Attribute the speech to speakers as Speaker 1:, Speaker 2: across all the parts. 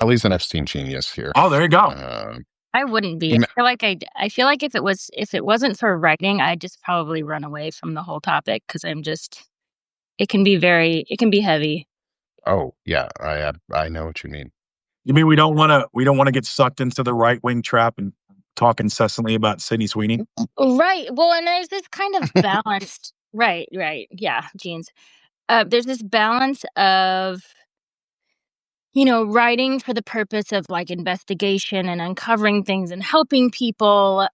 Speaker 1: Ellie's an Epstein genius here.
Speaker 2: Oh, there you go.
Speaker 1: Uh,
Speaker 3: I wouldn't be.
Speaker 1: he,
Speaker 3: I feel like I feel like if it wasn't for writing, I'd just probably run away from the whole topic because it can be heavy.
Speaker 1: oh yeah, I know what you mean.
Speaker 2: You mean we don't want to get sucked into the right wing trap and talk incessantly about Sydney Sweeney?
Speaker 3: Right. Well, and there's this kind of balanced. Right. Right. Yeah. Genes. There's this balance of writing for the purpose of like investigation and uncovering things and helping people,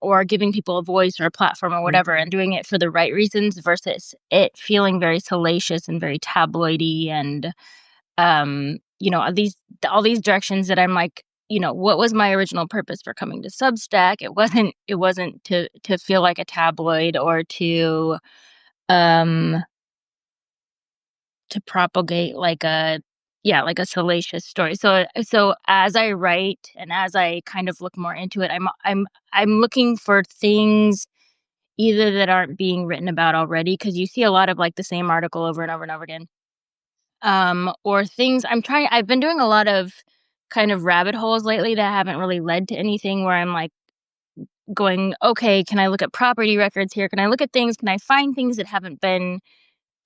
Speaker 3: or giving people a voice or a platform or whatever, and doing it for the right reasons versus it feeling very salacious and very tabloidy and, all these directions that I'm like, what was my original purpose for coming to Substack? It wasn't to feel like a tabloid or um, to propagate like a salacious story. So as I write and as I kind of look more into it, I'm looking for things either that aren't being written about already because you see a lot of like the same article over and over and over again. Or things I've been doing a lot of kind of rabbit holes lately that haven't really led to anything where I'm like going, okay, can I look at property records here? Can I look at things? Can I find things that haven't been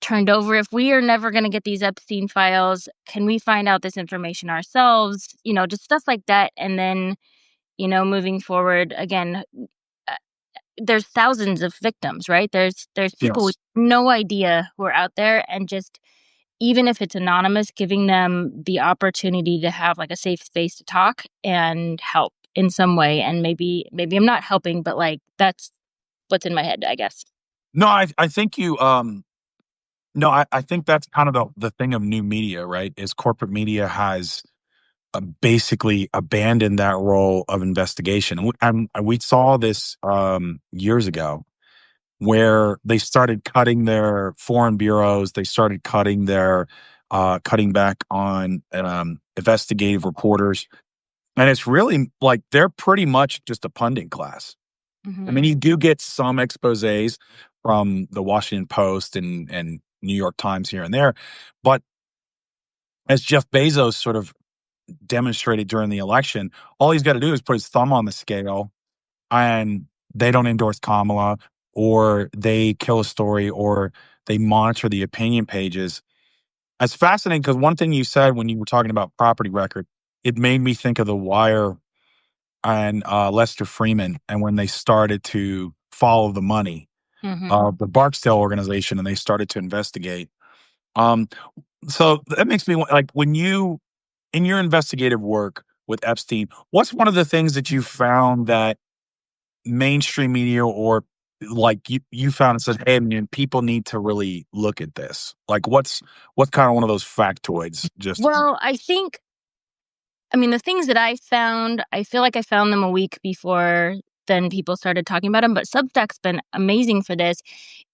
Speaker 3: turned over? If we are never going to get these Epstein files, can we find out this information ourselves? Just stuff like that. And then, moving forward again, uh, there's thousands of victims, right? There's people with
Speaker 2: Yes.
Speaker 3: no idea who are out there, and just even if it's anonymous, giving them the opportunity to have like a safe space to talk and help in some way. And maybe I'm not helping, but like that's what's in my head, I guess.
Speaker 2: No, I think you no, I think that's kind of the thing of new media, right? Is corporate media has basically abandoned that role of investigation. And we saw this years ago where they started cutting their foreign bureaus, they started cutting back on investigative reporters. And it's really like they're pretty much just a pundit class. I
Speaker 3: Hmm.
Speaker 2: mean, you do get some exposés from the Washington Post and New York Times here and there, but as Jeff Bezos sort of demonstrated during the election, all he's got to do is put his thumb on the scale, and they don't endorse Kamala, or they kill a story, or they monitor the opinion pages. It's fascinating because one thing you said when you were talking about property record, it made me think of The Wire and Lester Freeman, and when they started to follow the money
Speaker 3: Hmm.
Speaker 2: of the Barksdale organization, and they started to investigate. Um, so that makes me like when you in your investigative work with Epstein, what's one of the things that you found that mainstream media or like you found and said, hey, man, people need to really look at this? Like what's kind of one of those factoids? Just
Speaker 3: Well, I mean, the things that I found, I feel like I found them a week before then people started talking about them, but Substack's been amazing for this,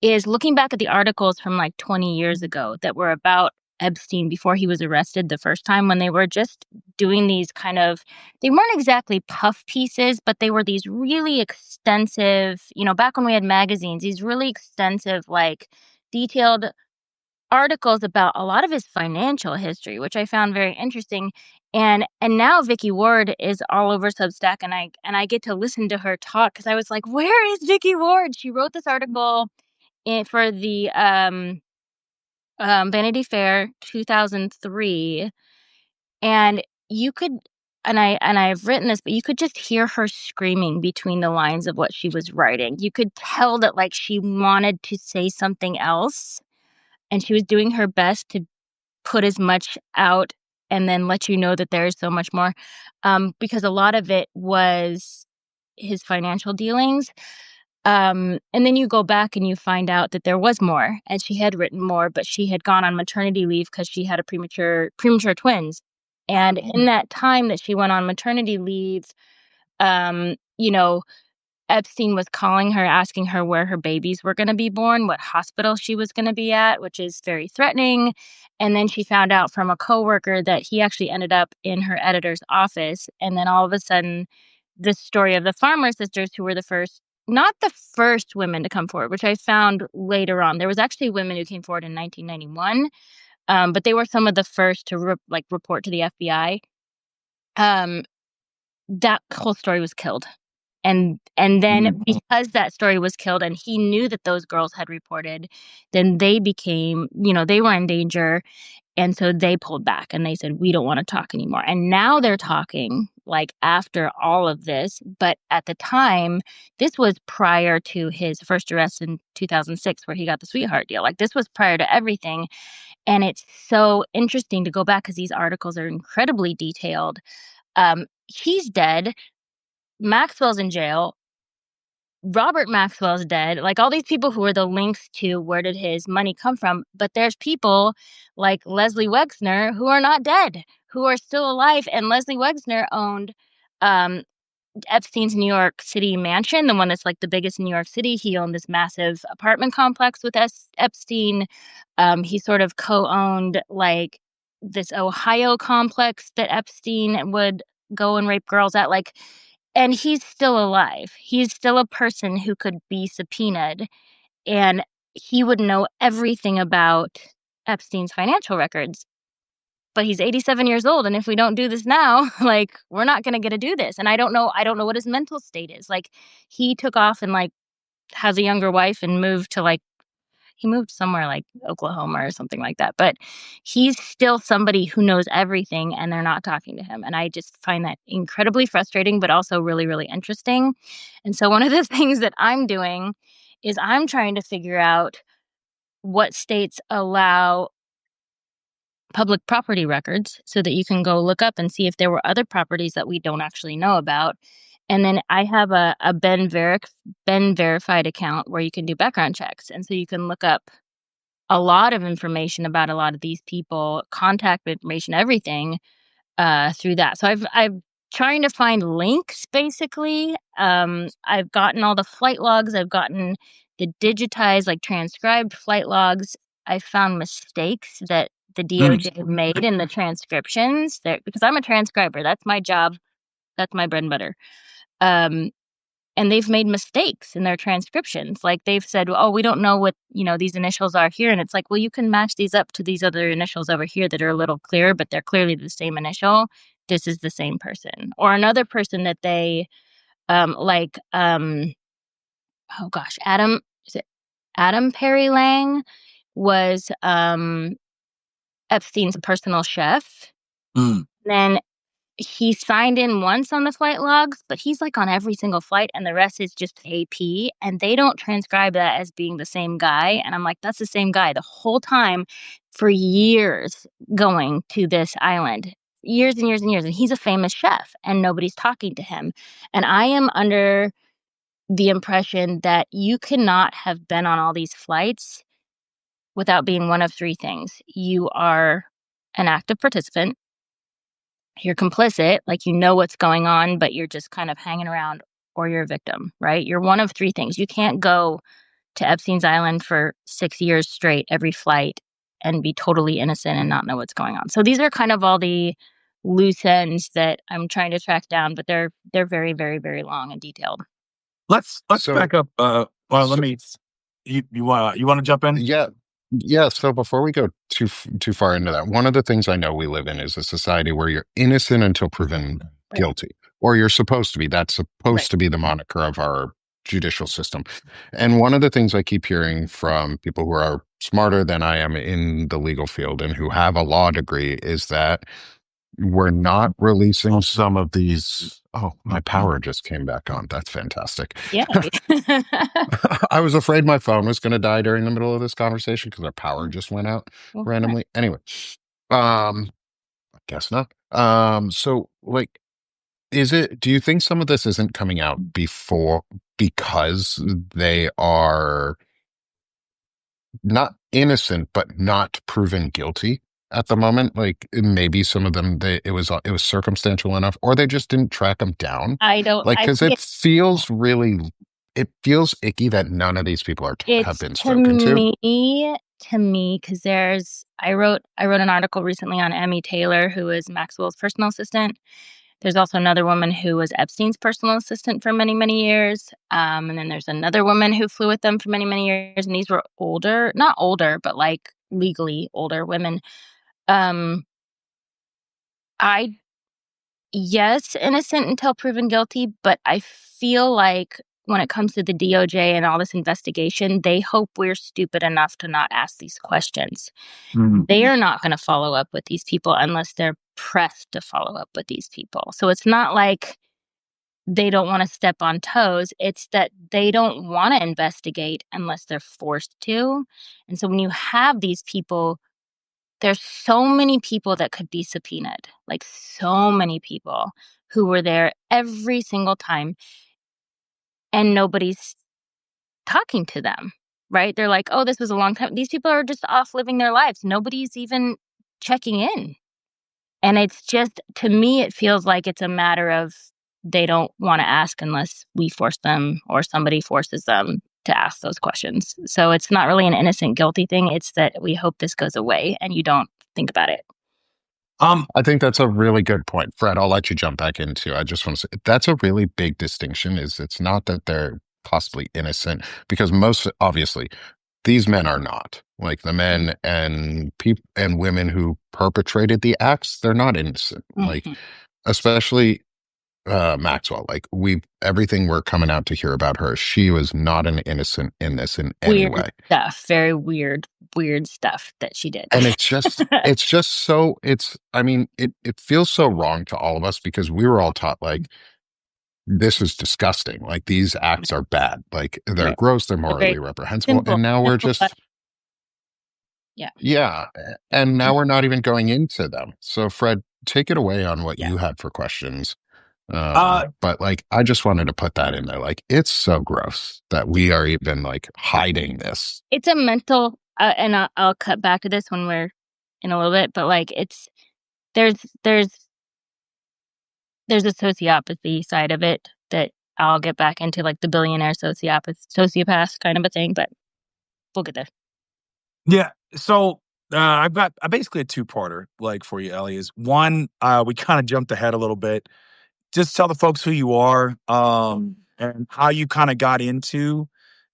Speaker 3: is looking back at the articles from like 20 years ago that were about Epstein before he was arrested the first time, when they were just doing these they weren't exactly puff pieces, but they were these really extensive, back when we had magazines, these really extensive, like detailed articles about a lot of his financial history, which I found very interesting. And now Vicky Ward is all over Substack, and I get to listen to her talk because I was like, where is Vicky Ward? She wrote this article for the Vanity Fair 2003, and you could I've written this, but you could just hear her screaming between the lines of what she was writing. You could tell that like she wanted to say something else, and she was doing her best to put as much out and then let you know that there is so much more, because a lot of it was his financial dealings. And then you go back and you find out that there was more, and she had written more, but she had gone on maternity leave because she had a premature twins. And in that time that she went on maternity leave, um, you know, Epstein was calling her, asking her where her babies were going to be born, what hospital she was going to be at, which is very threatening. And then she found out from a coworker that he actually ended up in her editor's office. And then all of a sudden, this story of the Farmer sisters, who were not the first women to come forward, which I found later on. There was actually women who came forward in 1991, but they were some of the first to report to the FBI. um, that whole story was killed. And then because that story was killed and he knew that those girls had reported, then they became, they were in danger. And so they pulled back and they said, we don't want to talk anymore. And now they're talking like after all of this. But at the time, this was prior to his first arrest in 2006, where he got the sweetheart deal. Like this was prior to everything. And it's so interesting to go back because these articles are incredibly detailed. He's dead. Maxwell's in jail. Robert Maxwell's dead. Like all these people who were the links to where did his money come from. But there's people like Leslie Wexner who are not dead, who are still alive. And Leslie Wexner owned um, Epstein's New York City mansion, the one that's like the biggest in New York City. He owned this massive apartment complex with Epstein. He sort of co-owned like this Ohio complex that Epstein would go and rape girls at. Like, and he's still alive. He's still a person who could be subpoenaed, and he would know everything about Epstein's financial records. But he's 87 years old, and if we don't do this now, like we're not going to get to do this. And I don't know what his mental state is. Like he took off and like has a younger wife and moved to like he moved somewhere like Oklahoma or something like that. But he's still somebody who knows everything and they're not talking to him. And I just find that incredibly frustrating, but also really, really interesting. And so one of the things that I'm doing is I'm trying to figure out what states allow public property records so that you can go look up and see if there were other properties that we don't actually know about. And then I have a Ben verified account where you can do background checks. And so you can look up a lot of information about a lot of these people, contact information, everything through that. So I've trying to find links basically. I've gotten all the flight logs. I've gotten the digitized, like transcribed flight logs. I found mistakes that the DOJ made in the transcriptions there because I'm a transcriber. That's my job. That's my bread and butter. And they've made mistakes in their transcriptions. Like they've said, oh, we don't know what, these initials are here. And it's like, well, you can match these up to these other initials over here that are a little clearer, but they're clearly the same initial. This is the same person. Or another person that they, oh gosh, Adam Perry Lang was Epstein's personal chef. Then he signed in once on the flight logs, but he's like on every single flight and the rest is just AP, and they don't transcribe that as being the same guy. And I'm like, that's the same guy the whole time for years going to this island, years and years and years. And he's a famous chef and nobody's talking to him. And I am under the impression that you cannot have been on all these flights without being one of three things. You are an active participant, you're complicit, like you know what's going on, but you're just kind of hanging around, or you're a victim, right? You're one of three things. You can't go to Epstein's Island for 6 years straight every flight and be totally innocent and not know what's going on. So these are kind of all the loose ends that I'm trying to track down, but they're very, very, very long and detailed.
Speaker 2: Let's
Speaker 1: So-
Speaker 2: back up. Let me. You want to jump in?
Speaker 1: Yeah. So before we go too far into that, one of the things I know we live in is a society where you're innocent until proven guilty, or you're supposed to be. That's supposed to be the moniker of our judicial system. And one of the things I keep hearing from people who are smarter than I am in the legal field and who have a law degree is that we're not releasing some of these. Oh, my power just came back on. That's fantastic.
Speaker 3: Yeah.
Speaker 1: I was afraid my phone was going to die during the middle of this conversation because our power just went out randomly. Anyway, I guess not. So like, do you think some of this isn't coming out because they are not innocent, but not proven guilty at the moment? Like maybe some of them, it was circumstantial enough, or they just didn't track them down.
Speaker 3: I don't
Speaker 1: like, because it feels icky that none of these people have been spoken to.
Speaker 3: To me, because I wrote an article recently on Emmy Taylor, who is Maxwell's personal assistant. There's also another woman who was Epstein's personal assistant for many, many years. And then there's another woman who flew with them for many, many years. And these were not older, but like legally older women. yes, innocent until proven guilty, but I feel like when it comes to the DOJ and all this investigation, they hope we're stupid enough to not ask these questions.
Speaker 2: Mhm.
Speaker 3: They are not gonna follow up with these people unless they're pressed to follow up with these people. So it's not like they don't wanna step on toes, it's that they don't wanna investigate unless they're forced to, and so when you have these people, there's so many people that could be subpoenaed, like, so many people who were there every single time, and nobody's talking to them, right? They're like, "Oh, this was a long time." These people are just off living their lives. Nobody's even checking in. And it's just to me, it feels like it's a matter of they don't wanna ask unless we force them or somebody forces them to ask those questions. So it's not really an innocent guilty thing, it's that we hope this goes away and you don't think about it.
Speaker 1: I think that's a really good point. Fred, I'll let you jump back into. I just want to say that's a really big distinction is it's not that they're possibly innocent because most obviously these men are not. Like the men and people and women who perpetrated the acts, they're not innocent. Like
Speaker 3: Mhm.
Speaker 1: especially Maxwell. Like we everything we're coming out to hear about her, she was not an innocent in this in any
Speaker 3: Weird
Speaker 1: way.
Speaker 3: stuff, very weird, weird stuff that she did.
Speaker 1: And it's just so it's I mean, it feels so wrong to all of us because we were all taught like this is disgusting. Like these acts are bad. Like they're
Speaker 3: Right.
Speaker 1: gross, they're
Speaker 3: They're very
Speaker 1: morally reprehensible.
Speaker 3: simple,
Speaker 1: And now we're
Speaker 3: but
Speaker 1: just
Speaker 3: yeah.
Speaker 1: yeah. And now we're not even going into them. So Fred, take it away on what
Speaker 3: Yeah.
Speaker 1: you had for questions.
Speaker 2: Uh,
Speaker 1: But like I just wanted to put that in there. Like it's so gross that we are even like hiding this.
Speaker 3: It's a mental and I'll cut back to this when we're in a little bit, but, like, it's there's there's there's a sociopathy side of it that I'll get back into, like, the billionaire sociopath kind of a thing, but we'll get there.
Speaker 2: yeah. So I've got basically a two-parter like for you, Ellie. Is one, we kind of jumped ahead a little bit. Just tell the folks who you are, and how you kind of got into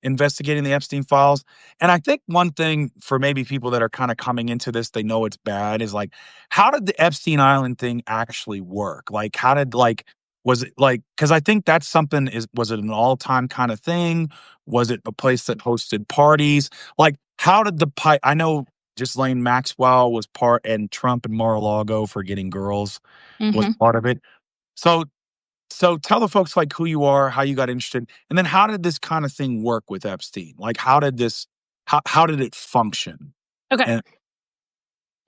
Speaker 2: investigating the Epstein files. And I think one thing for maybe people that are kind of coming into this, they know it's bad, is like, how did the Epstein Island thing actually work? Like, how did was it like? Because I think that's something. Was it an all-time kind of thing? Was it a place that hosted parties? Like, how did the I know Ghislaine Maxwell was part, and Trump and Mar-a-Lago for getting girls was
Speaker 3: Mhm.
Speaker 2: part of it. So so tell the folks like who you are, how you got interested, and then how did this kind of thing work with Epstein? Like how did it function?
Speaker 3: Okay.
Speaker 2: And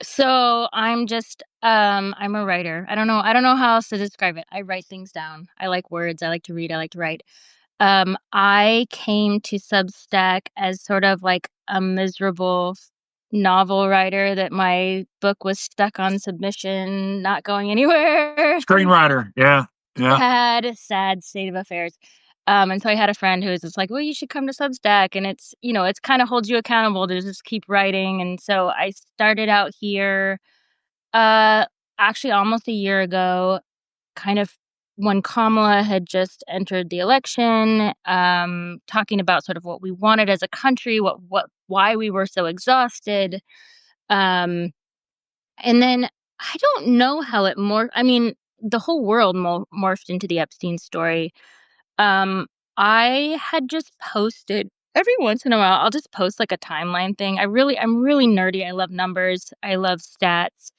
Speaker 3: So, I'm a writer. I don't know how else to describe it. I write things down. I like words, I like to read, I like to write. I came to Substack as sort of like a miserable novel writer that my book was stuck on submission, not going anywhere.
Speaker 2: screenwriter, yeah, yeah.
Speaker 3: Sad state of affairs. And so I had a friend who was just like, "Well, you should come to Substack," and it's kind of holds you accountable to just keep writing. And so I started out here, uh, actually almost a year ago, kind of when Kamala had just entered the election, talking about sort of what we wanted as a country, why we were so exhausted. Um, and then I don't know how it I mean, the whole world morphed into the Epstein story. Um, I had just posted every once in a while, I'll just post like a timeline thing. I'm really nerdy. I love numbers. I love stats.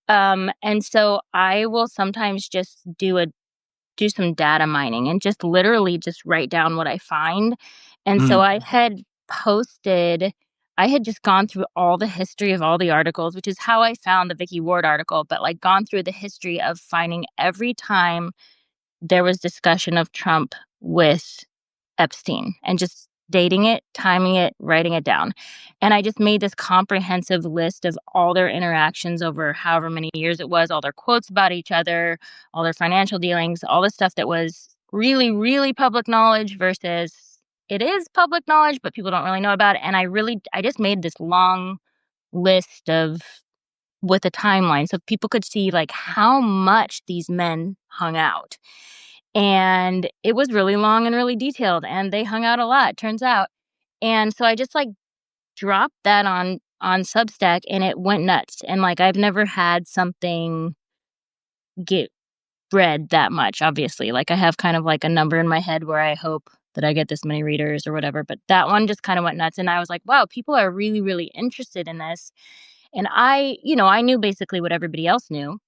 Speaker 3: And so I will sometimes just do some data mining and just literally just write down what I find. And so
Speaker 2: Mm,
Speaker 3: I had just gone through all the history of all the articles, which is how I found the Vicky Ward article, but like gone through the history of finding every time there was discussion of Trump with Epstein and just dating it, timing it, writing it down. And I just made this comprehensive list of all their interactions over however many years it was, all their quotes about each other, all their financial dealings, all the stuff that was really, really public knowledge versus it is public knowledge, but people don't really know about it. And I just made this long list of with a timeline so people could see like how much these men hung out. And it was really long and really detailed, and they hung out a lot, turns out. And so I just, like, dropped that on Substack, and it went nuts, and, like, I've never had something get read that much, obviously. Like, I have kind of like a number in my head where I hope that I get this many readers or whatever, but that one just kind of went nuts, and I was like, "Wow, people are really, really interested in this." And I knew basically what everybody else knew.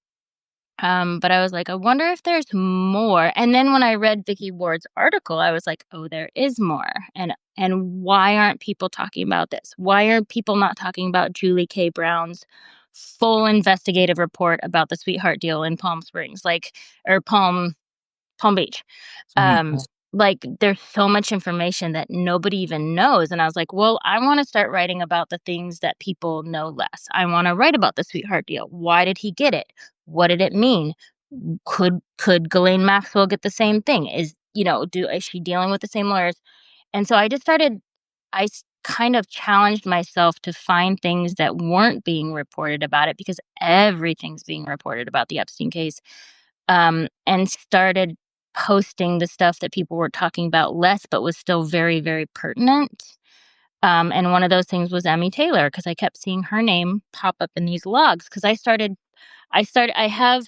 Speaker 3: But I was like, I wonder if there's more. And then when I read Vicky Ward's article, I was like, oh, there is more. And why aren't people talking about this? Why are people not talking about Julie K. Brown's full investigative report about the sweetheart deal in Palm Springs, or Palm Beach?
Speaker 2: Mhm.
Speaker 3: Like, there's so much information that nobody even knows. And I was like, well, I want to start writing about the things that people know less. I want to write about the sweetheart deal. Why did he get it? What did it mean? Could Ghislaine Maxwell get the same thing? Is she dealing with the same lawyers? And so I just started. Kind of challenged myself to find things that weren't being reported about it, because everything's being reported about the Epstein case. And started posting the stuff that people were talking about less, but was still very, very pertinent. And one of those things was Emmy Taylor, because I kept seeing her name pop up in these logs. Because I have,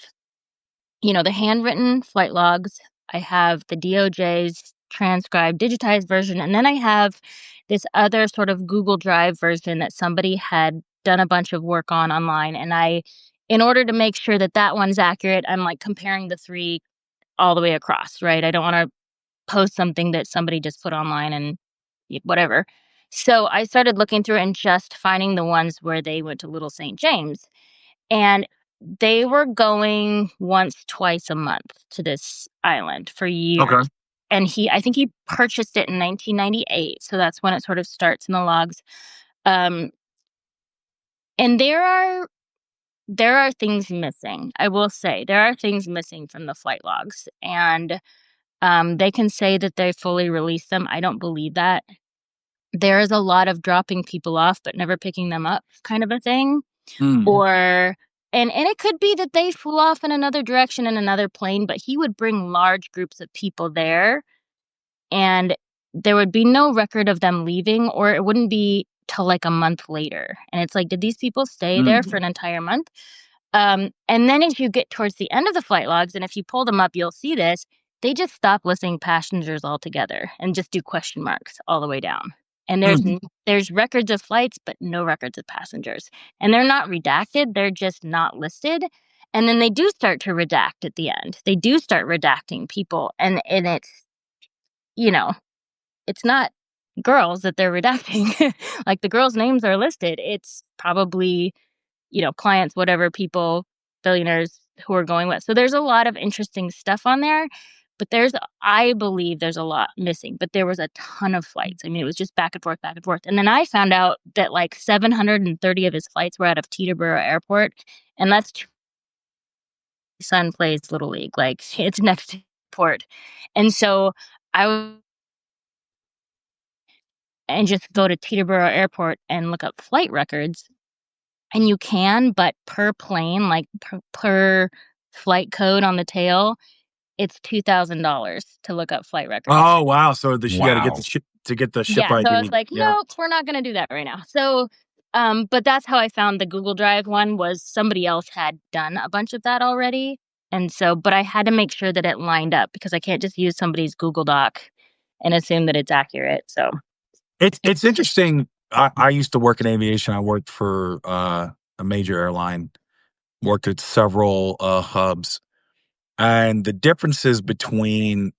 Speaker 3: the handwritten flight logs. I have the DOJ's transcribed, digitized version. And then I have this other sort of Google Drive version that somebody had done a bunch of work on online. And in order to make sure that that one's accurate, I'm like comparing the three all the way across, right? I don't want to post something that somebody just put online and whatever. So I started looking through and just finding the ones where they went to Little St. James. And they were going once, twice a month to this island for years.
Speaker 2: Okay.
Speaker 3: And I think he purchased it in 1998. So that's when it sort of starts in the logs. And there are things missing. I will say there are things missing from the flight logs. And they can say that they fully released them. I don't believe that. There is a lot of dropping people off but never picking them up kind of a thing.
Speaker 2: Mm.
Speaker 3: Or and it could be that they flew off in another direction in another plane, but he would bring large groups of people there, and there would be no record of them leaving, or it wouldn't be till like a month later. And it's like, did these people stay there for an entire month? And then as you get towards the end of the flight logs, and if you pull them up, you'll see this, they just stop listing passengers altogether and just do question marks all the way down. And there's records of flights, but no records of passengers. And they're not redacted, they're just not listed. And then they do start to redact at the end. They do start redacting people. And it's, it's not girls that they're redacting. Like, the girls' names are listed. It's probably clients, whatever, people, billionaires who are going with. So there's a lot of interesting stuff on there, but I believe there's a lot missing, but there was a ton of flights. I mean, it was just back and forth, back and forth. And then I found out that like 730 of his flights were out of Teterboro Airport. And that's my son plays Little League. Like, it's next to the port. And so I would and just go to Teterboro Airport and look up flight records. And you can, but per plane, like per flight code on the tail, it's $2,000 to look up flight records.
Speaker 2: Oh, wow. So you got to get
Speaker 1: Wow.
Speaker 2: the ship
Speaker 3: Yeah,
Speaker 2: ID.
Speaker 3: so I was like, nope, we're not going to do that right now. So, but that's how I found the Google Drive one, was somebody else had done a bunch of that already. And so, but I had to make sure that it lined up, because I can't just use somebody's Google Doc and assume that it's accurate. So
Speaker 2: It's interesting. I used to work in aviation. I worked for a major airline, worked at several hubs, and the differences between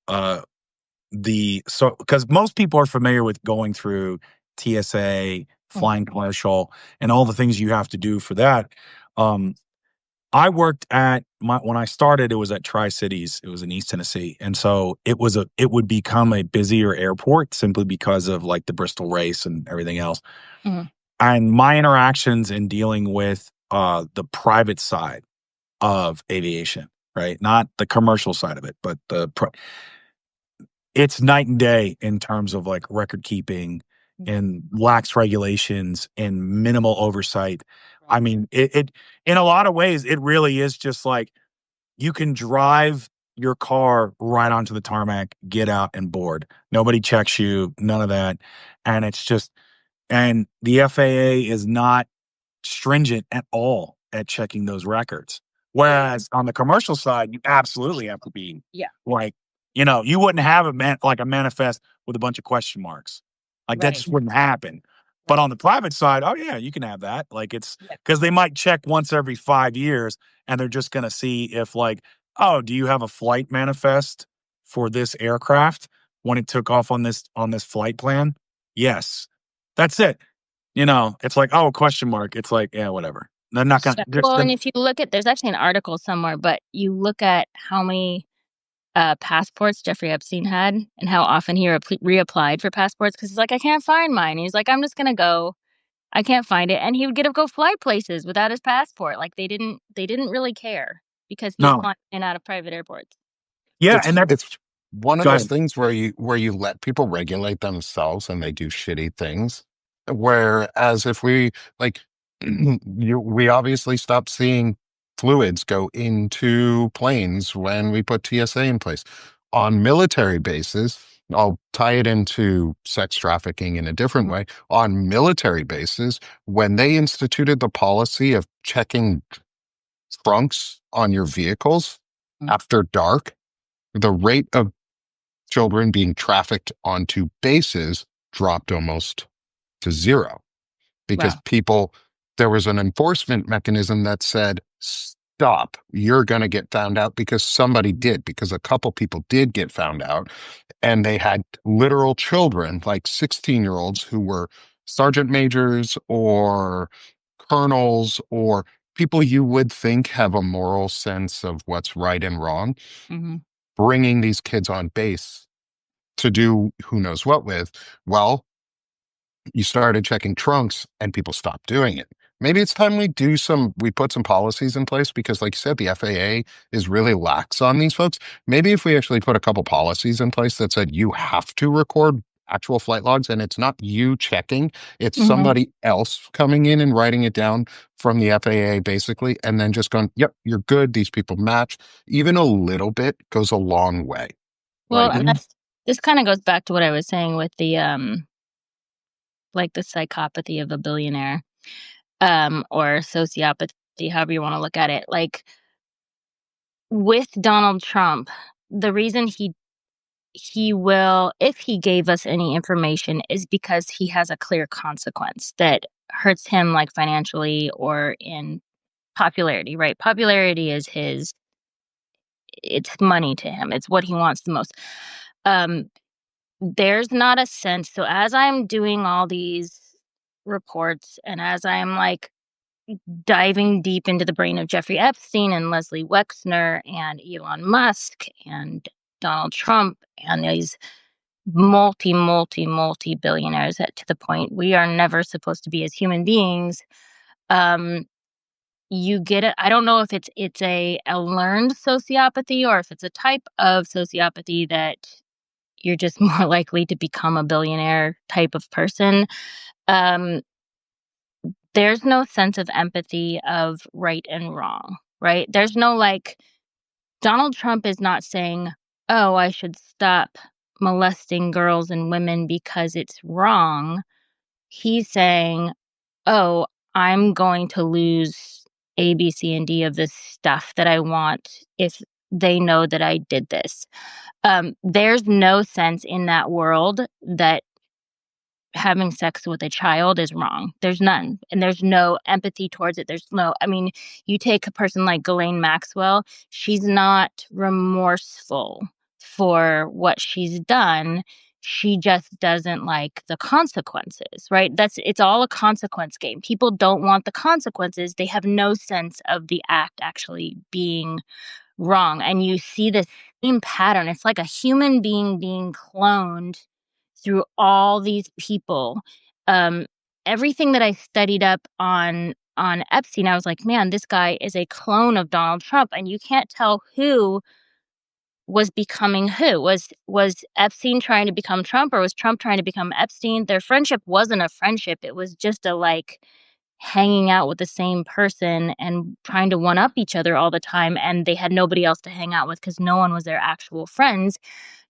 Speaker 2: because most people are familiar with going through TSA, flying commercial, and all the things you have to do for that. I worked when I started, it was at Tri-Cities. It was in East Tennessee. And so it would become a busier airport simply because of like the Bristol race and everything else.
Speaker 3: Mhm.
Speaker 2: And my interactions in dealing with the private side of aviation, right? Not the commercial side of it, but it's night and day in terms of like record keeping and lax regulations and minimal oversight. I mean, it in a lot of ways, it really is just like you can drive your car right onto the tarmac, get out and board. Nobody checks you, none of that. And and the FAA is not stringent at all at checking those records. Whereas on the commercial side, you absolutely have to be like, you wouldn't have a manifest with a bunch of question marks. Like that
Speaker 3: Right.
Speaker 2: just wouldn't happen. But on the private side, oh yeah, you can have that. Like it's because they might check once every 5 years and they're just gonna see if like, oh, do you have a flight manifest for this aircraft when it took off on this flight plan? Yes. That's it. It's like, oh, question mark. It's like, yeah, whatever. They're not gonna
Speaker 3: Well, and if you look at, there's actually an article somewhere, but you look at how many passports Jeffrey Epstein had and how often he reapplied for passports because he's like, I can't find mine. He's like, I'm just gonna go. I can't find it, and he would get to go fly places without his passport. Like they didn't really care because he was
Speaker 2: no.
Speaker 3: flying in and out of private airports.
Speaker 2: Yeah,
Speaker 1: It's
Speaker 2: and that's
Speaker 1: it's one of
Speaker 2: go
Speaker 1: those
Speaker 2: ahead.
Speaker 1: things where you let people regulate themselves and they do shitty things. Whereas if we like we obviously stopped seeing fluids go into planes when we put TSA in place. On military bases, I'll tie it into sex trafficking in a different way. On military bases, when they instituted the policy of checking trunks on your vehicles after dark, the rate of children being trafficked onto bases dropped almost to zero because there was an enforcement mechanism that said, stop, you're going to get found out because somebody did, because a couple people did get found out. And they had literal children, like 16-year-olds who were sergeant majors or colonels or people you would think have a moral sense of what's right and wrong, bringing these kids on base to do who knows what with. Well, you started checking trunks and people stopped doing it. Maybe it's time we put some policies in place because like you said, the FAA is really lax on these folks. Maybe if we actually put a couple policies in place that said you have to record actual flight logs and it's not you checking, it's somebody else coming in and writing it down from the FAA basically, and then just going, yep, you're good. These people match. Even a little bit goes a long way.
Speaker 3: Well,
Speaker 1: Like,
Speaker 3: and this kind of goes back to what I was saying with the like the psychopathy of a billionaire, or sociopathy, however you want to look at it. Like with Donald Trump, the reason he will, if he gave us any information, is because he has a clear consequence that hurts him, like financially or in popularity. Right? Popularity is it's money to him. It's what he wants the most. There's not a sense. So as I'm doing all these reports and as I'm like diving deep into the brain of Jeffrey Epstein and Leslie Wexner and Elon Musk and Donald Trump and these multi billionaires to the point we are never supposed to be as human beings. You get it. I don't know if it's a learned sociopathy or if it's a type of sociopathy that you're just more likely to become a billionaire type of person. There's no sense of empathy of right and wrong, right? There's no like, Donald Trump is not saying, oh, I should stop molesting girls and women because it's wrong. He's saying, oh, I'm going to lose A, B, C, and D of this stuff that I want if they know that I did this. There's no sense in that world that having sex with a child is wrong. There's none. And there's no empathy towards it. I mean, you take a person like Ghislaine Maxwell, she's not remorseful for what she's done. She just doesn't like the consequences, right? It's all a consequence game. People don't want the consequences. They have no sense of the act actually being wrong. And you see the same pattern. It's like a human being being cloned through all these people. Um, Everything that I studied up on Epstein, I was like, man, this guy is a clone of Donald Trump, and you can't tell who was becoming who. Was Epstein trying to become Trump, or was Trump trying to become Epstein? Their friendship wasn't a friendship. It was just a like hanging out with the same person and trying to one up each other all the time, and they had nobody else to hang out with because no one was their actual friends.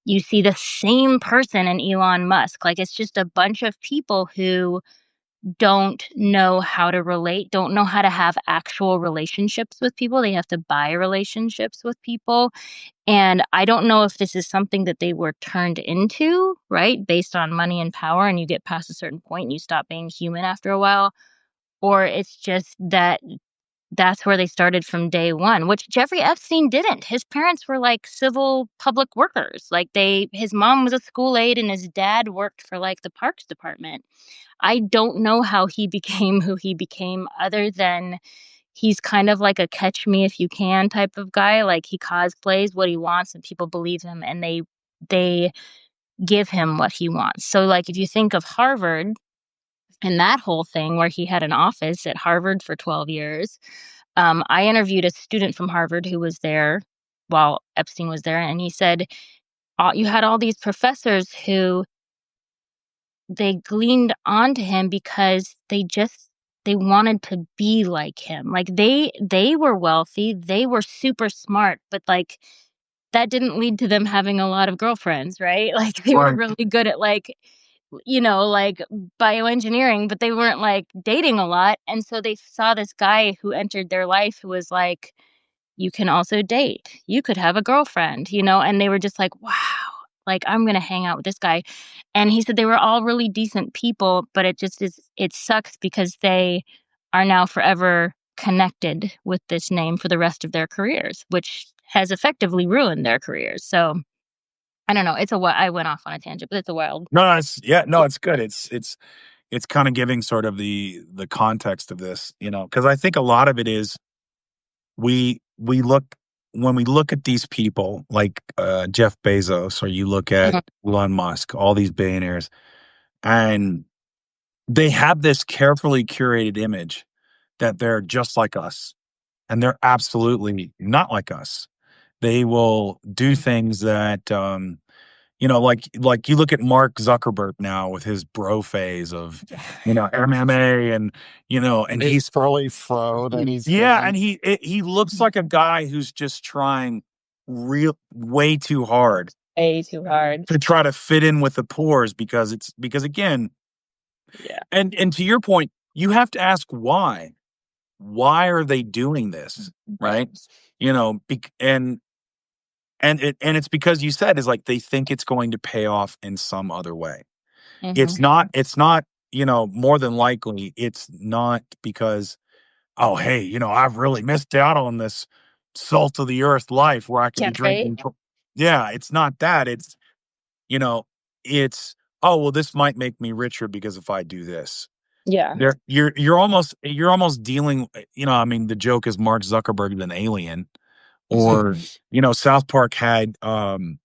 Speaker 3: You see the same person in Elon Musk. Like, it's just a bunch of people who don't know how to relate, don't know how to have actual relationships with people. They have to buy relationships with people. And I don't know if this is something that they were turned into, right? Based on money and power, and you get past a certain point and you stop being human after a while, or it's just that that's where they started from day one, which Jeffrey Epstein didn't. His parents were like civil public workers. Like his mom was a school aide and his dad worked for like the parks department. I don't know how he became who he became other than he's kind of like a catch me if you can type of guy. Like he cosplays what he wants and people believe him and they give him what he wants. So like if you think of Harvard and that whole thing where he had an office at Harvard for 12 years, I interviewed a student from Harvard who was there while Epstein was there, and he said, you had all these professors who they gleaned onto him because they wanted to be like him. Like they were wealthy, they were super smart, but like that didn't lead to them having a lot of girlfriends, right? Like they were really good at like like bioengineering, but they weren't like dating a lot. And so they saw this guy who entered their life who was like, you can also date. You could have a girlfriend, and they were just like, wow, like I'm going to hang out with this guy. And he said they were all really decent people, but it sucks because they are now forever connected with this name for the rest of their careers, which has effectively ruined their careers. So I don't know. I went off on a tangent, but it's a wild.
Speaker 2: No, it's good. It's kind of giving sort of the context of this, because I think a lot of it is we look when we look at these people like Jeff Bezos, or you look at Elon Musk, all these billionaires, and they have this carefully curated image that they're just like us, and they're absolutely not like us. They will do things that like you look at Mark Zuckerberg now with his bro phase of MMA, and and he's
Speaker 1: fully fro that he's
Speaker 2: and he looks like a guy who's just trying way too hard to try to fit in with the pores, because again, and to your point, you have to ask why are they doing this, right? And it's because you said is like they think it's going to pay off in some other way. It's not more than likely it's not because, oh hey, I've really missed out on this salt of the earth life where I could be drinking. Yeah, it's not that. It's it's, oh well, this might make me richer because if I do this.
Speaker 3: Yeah.
Speaker 2: You're almost dealing, I mean, the joke is Mark Zuckerberg is an alien. Or, South Park had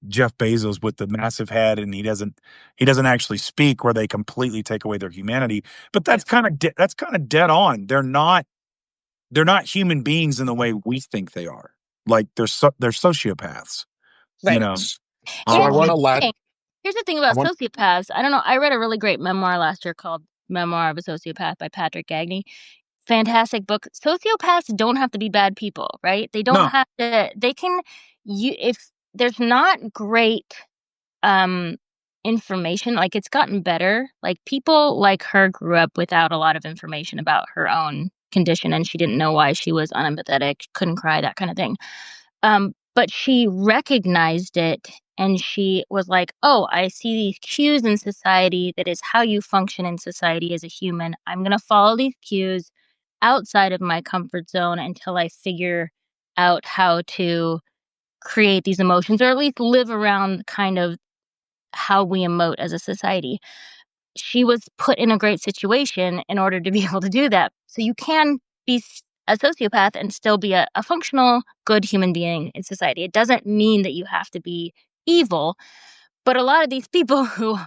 Speaker 2: Jeff Bezos with the massive head, and he doesn't actually speak, where they completely take away their humanity. But that's kind of dead on. They're not human beings in the way we think they are. Like they're sociopaths.
Speaker 3: Right.
Speaker 1: So I want to
Speaker 3: here's the thing about sociopaths. I don't know. I read a really great memoir last year called Memoir of a Sociopath by Patrick Gagney. Fantastic book. Sociopaths don't have to be bad people, right? They don't have to. They can. If there's not great information, like it's gotten better. Like people like her grew up without a lot of information about her own condition, and she didn't know why she was unempathetic, couldn't cry, that kind of thing. But she recognized it, and she was like, oh, I see these cues in society. That is how you function in society as a human. I'm going to follow these cues outside of my comfort zone until I figure out how to create these emotions, or at least live around kind of how we emote as a society. She was put in a great situation in order to be able to do that. So you can be a sociopath and still be a functional, good human being in society. It doesn't mean that you have to be evil, but a lot of these people who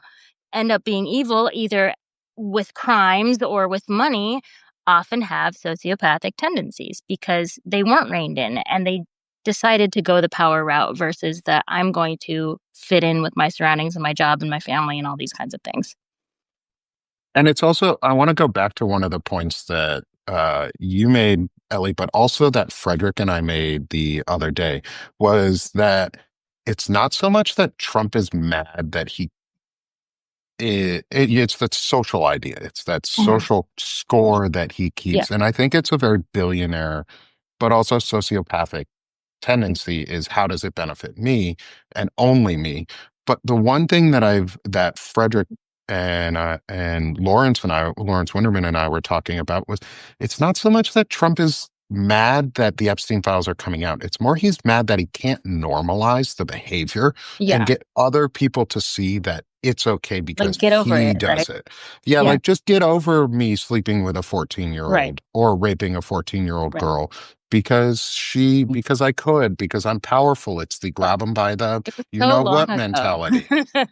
Speaker 3: end up being evil, either with crimes or with money, often have sociopathic tendencies because they weren't reined in and they decided to go the power route versus the I'm going to fit in with my surroundings and my job and my family and all these kinds of things.
Speaker 1: And it's also, I want to go back to one of the points that you made, Ellie, but also that Frederick and I made the other day, was that it's not so much that Trump is mad that he it's that social idea. It's that social score that he
Speaker 3: Yeah.
Speaker 1: keeps. And I think it's a very billionaire, but also sociopathic tendency is how does it benefit me and only me? But the one thing that Frederick and Lawrence Winterman and I were talking about was it's not so much that Trump is mad that the Epstein files are coming out. It's more he's mad that he can't normalize the behavior and
Speaker 3: Yeah.
Speaker 1: get other people to see that it's okay
Speaker 3: Like,
Speaker 1: because
Speaker 3: get over
Speaker 1: he
Speaker 3: it,
Speaker 1: does
Speaker 3: right?
Speaker 1: it. Yeah,
Speaker 3: Yeah.
Speaker 1: like just get over me sleeping with a 14-year-old
Speaker 3: Right.
Speaker 1: or raping a 14-year-old
Speaker 3: Right.
Speaker 1: girl because I could, because I'm powerful. It's the grab them by the
Speaker 3: It was
Speaker 1: you
Speaker 3: so
Speaker 1: know
Speaker 3: long
Speaker 1: what
Speaker 3: ago.
Speaker 1: mentality.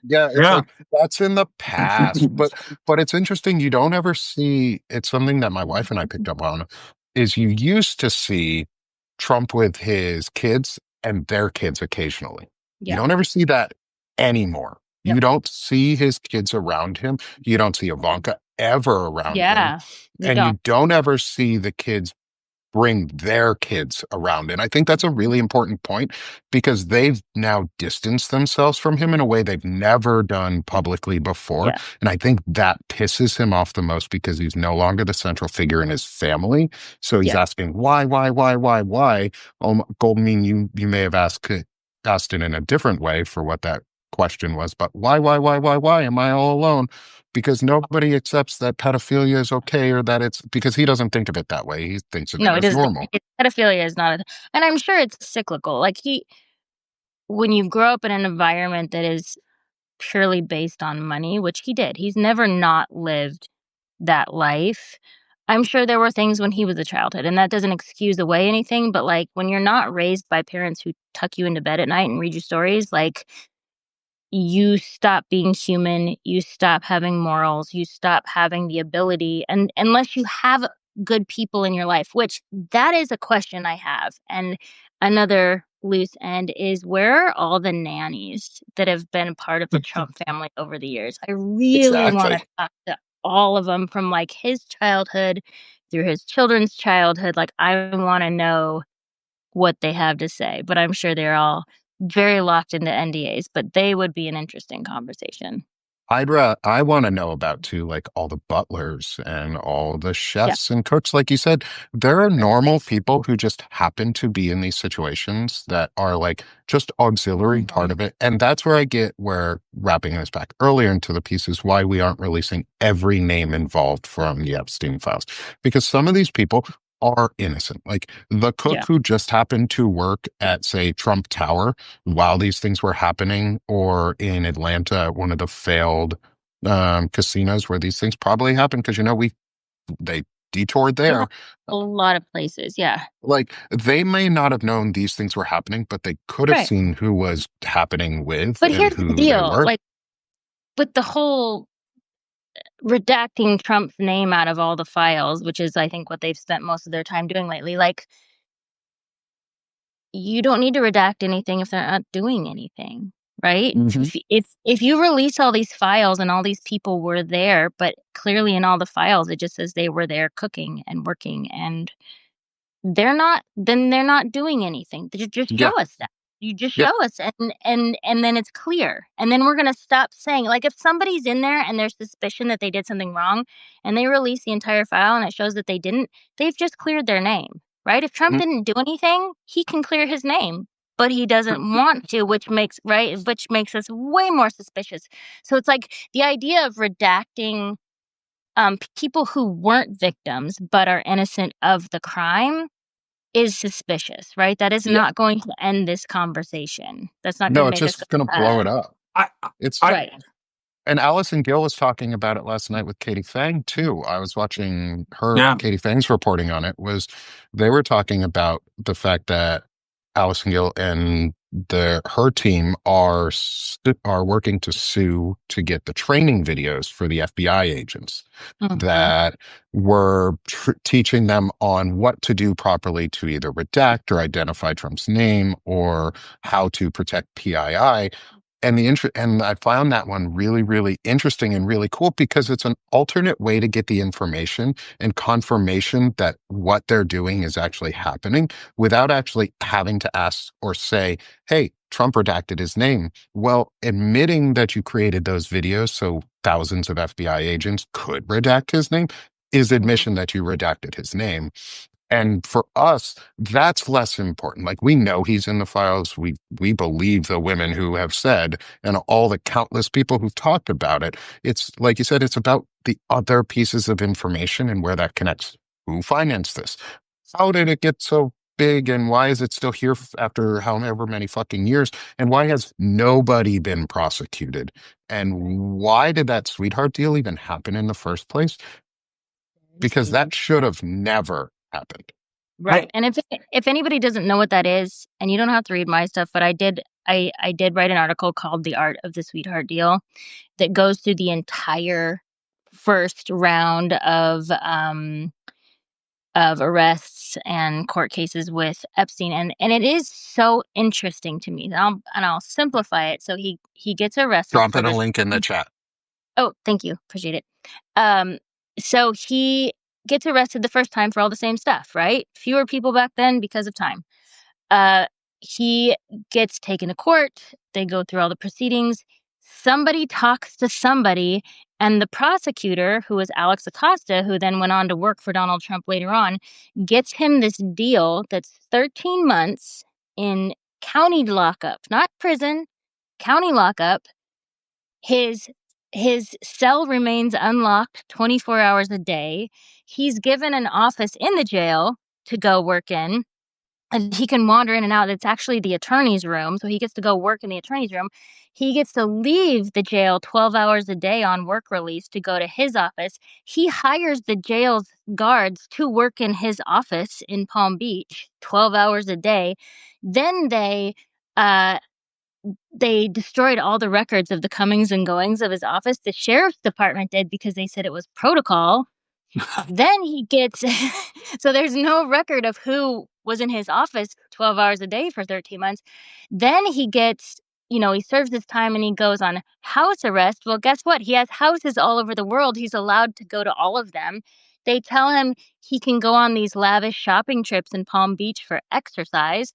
Speaker 1: Yeah, it's
Speaker 2: Yeah.
Speaker 1: like that's in the past. But it's interesting, you don't ever see it's something that my wife and I picked up on is you used to see Trump with his kids and their kids occasionally. You
Speaker 3: Yeah.
Speaker 1: don't ever see that anymore.
Speaker 3: Yep.
Speaker 1: You don't see his kids around him. You don't see Ivanka ever around him.
Speaker 3: Yeah. You
Speaker 1: And
Speaker 3: don't.
Speaker 1: you don't ever see the kids bring their kids around. And I think that's a really important point because they've now distanced themselves from him in a way they've never done publicly before.
Speaker 3: Yeah.
Speaker 1: And I think that pisses him off the most because he's no longer the central figure in his family. So he's
Speaker 3: Yeah.
Speaker 1: asking, why? Goldman, you may have asked it in a different way for what that question was, but why am I all alone? Because nobody accepts that pedophilia is okay or that it's because he doesn't think of it that way. He thinks of it
Speaker 3: No, it
Speaker 1: as
Speaker 3: is.
Speaker 1: normal.
Speaker 3: Pedophilia is not, and I'm sure it's cyclical. Like when you grow up in an environment that is purely based on money, which he did, he's never not lived that life. I'm sure there were things when he was a childhood, and that doesn't excuse away anything. But like when you're not raised by parents who tuck you into bed at night and read you stories, like you stop being human, you stop having morals, you stop having the ability, and unless you have good people in your life, which that is a question I have. And another loose end is where are all the nannies that have been part of the Trump family over the years? I really want to
Speaker 1: Exactly.
Speaker 3: talk to all of them from like his childhood through his children's childhood. Like I want to know what they have to say, but I'm sure they're all very locked into NDAs, but they would be an interesting conversation.
Speaker 1: I want to know about too, like all the butlers and all the
Speaker 3: Yeah.
Speaker 1: chefs and cooks. Like you said, there are normal people who just happen to be in these situations that are like just auxiliary part of it. And that's where I get where wrapping this back earlier into the piece is why we aren't releasing every name involved from the Epstein files. Because some of these people are innocent. Like the cook
Speaker 3: Yeah.
Speaker 1: who just happened to work at, say, Trump Tower while these things were happening, or in Atlanta at one of the failed casinos where these things probably happened, because they detoured
Speaker 3: Yeah.
Speaker 1: there.
Speaker 3: A lot of places. Yeah.
Speaker 1: Like they may not have known these things were happening, but they could have
Speaker 3: Right.
Speaker 1: seen who was happening with
Speaker 3: But
Speaker 1: and
Speaker 3: here's the
Speaker 1: who they
Speaker 3: deal.
Speaker 1: were.
Speaker 3: Like with the whole redacting Trump's name out of all the files, which is I think what they've spent most of their time doing lately, like you don't need to redact anything if they're not doing anything, right? If you release all these files and all these people were there, but clearly in all the files it just says they were there cooking and working and then they're not doing anything. Just
Speaker 1: Yeah,
Speaker 3: show us that. You just
Speaker 1: yeah.
Speaker 3: show us and then it's clear. And then we're gonna stop saying like if somebody's in there and there's suspicion that they did something wrong and they release the entire file and it shows that they didn't, they've just cleared their name. Right? If Trump
Speaker 1: Mhm.
Speaker 3: didn't do anything, he can clear his name. But he doesn't want to, which makes us way more suspicious. So it's like the idea of redacting people who weren't victims but are innocent of the crime is suspicious, right? That is
Speaker 1: Yeah.
Speaker 3: not going to end this conversation. That's not
Speaker 1: No,
Speaker 3: gonna
Speaker 1: it's
Speaker 3: make us go,
Speaker 1: just going to blow it up.
Speaker 2: I,
Speaker 1: It's
Speaker 2: I,
Speaker 3: right.
Speaker 1: And Allison Gill was talking about it last night with Katie Fang too. I was watching
Speaker 2: yeah,
Speaker 1: Katie Fang's reporting on it. They were talking about the fact that Allison Gill and her team are working to sue to get the training videos for the FBI agents
Speaker 3: Mhm.
Speaker 1: that were teaching them on what to do properly to either redact or identify Trump's name or how to protect PII. and I found that one really, really interesting and really cool because it's an alternate way to get the information and confirmation that what they're doing is actually happening without actually having to ask or say, hey, Trump redacted his name. Well, admitting that you created those videos so thousands of FBI agents could redact his name is admission that you redacted his name. And for us, that's less important. Like we know he's in the files. We believe the women who have said, and all the countless people who've talked about it. It's like you said, it's about the other pieces of information and where that connects. Who financed this? How did it get so big? And why is it still here after however many fucking years? And why has nobody been prosecuted? And why did that sweetheart deal even happen in the first place? Because that should have never happened.
Speaker 3: Right. And if anybody doesn't know what that is, and you don't have to read my stuff, but I did write an article called The Art of the Sweetheart Deal that goes through the entire first round of arrests and court cases with Epstein, and it is so interesting to me. I'll simplify it. So he gets arrested.
Speaker 1: Drop in a link in the chat.
Speaker 3: Oh, thank you. Appreciate it. So he gets arrested the first time for all the same stuff, right? Fewer people back then because of time. He gets taken to court. They go through all the proceedings. Somebody talks to somebody, and the prosecutor, who was Alex Acosta, who then went on to work for Donald Trump later on, gets him this deal that's 13 months in county lockup, not prison, county lockup. His cell remains unlocked 24 hours a day. He's given an office in the jail to go work in, and he can wander in and out. It's actually the attorney's room, so he gets to go work in the attorney's room. He gets to leave the jail 12 hours a day on work release to go to his office. He hires the jail's guards to work in his office in Palm Beach 12 hours a day. Then they destroyed all the records of the comings and goings of his office. The sheriff's department did because they said it was protocol. Then he gets, so there's no record of who was in his office 12 hours a day for 13 months. Then he gets, he serves his time and he goes on house arrest. Well, guess what? He has houses all over the world. He's allowed to go to all of them. They tell him he can go on these lavish shopping trips in Palm Beach for exercise.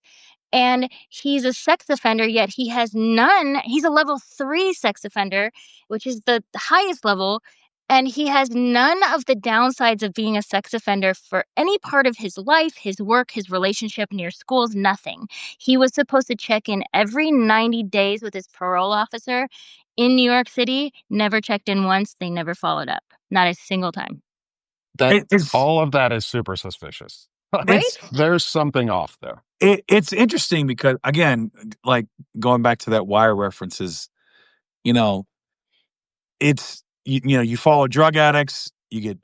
Speaker 3: And he's a sex offender, yet he has none. He's a level 3 sex offender, which is the highest level. And he has none of the downsides of being a sex offender for any part of his life, his work, his relationship near schools, nothing. He was supposed to check in every 90 days with his parole officer in New York City, never checked in once. They never followed up. Not a single time.
Speaker 1: All of that is super suspicious.
Speaker 3: Right?
Speaker 1: There's something off there.
Speaker 2: It's interesting because, again, like going back to that Wire references, it's, you follow drug addicts, you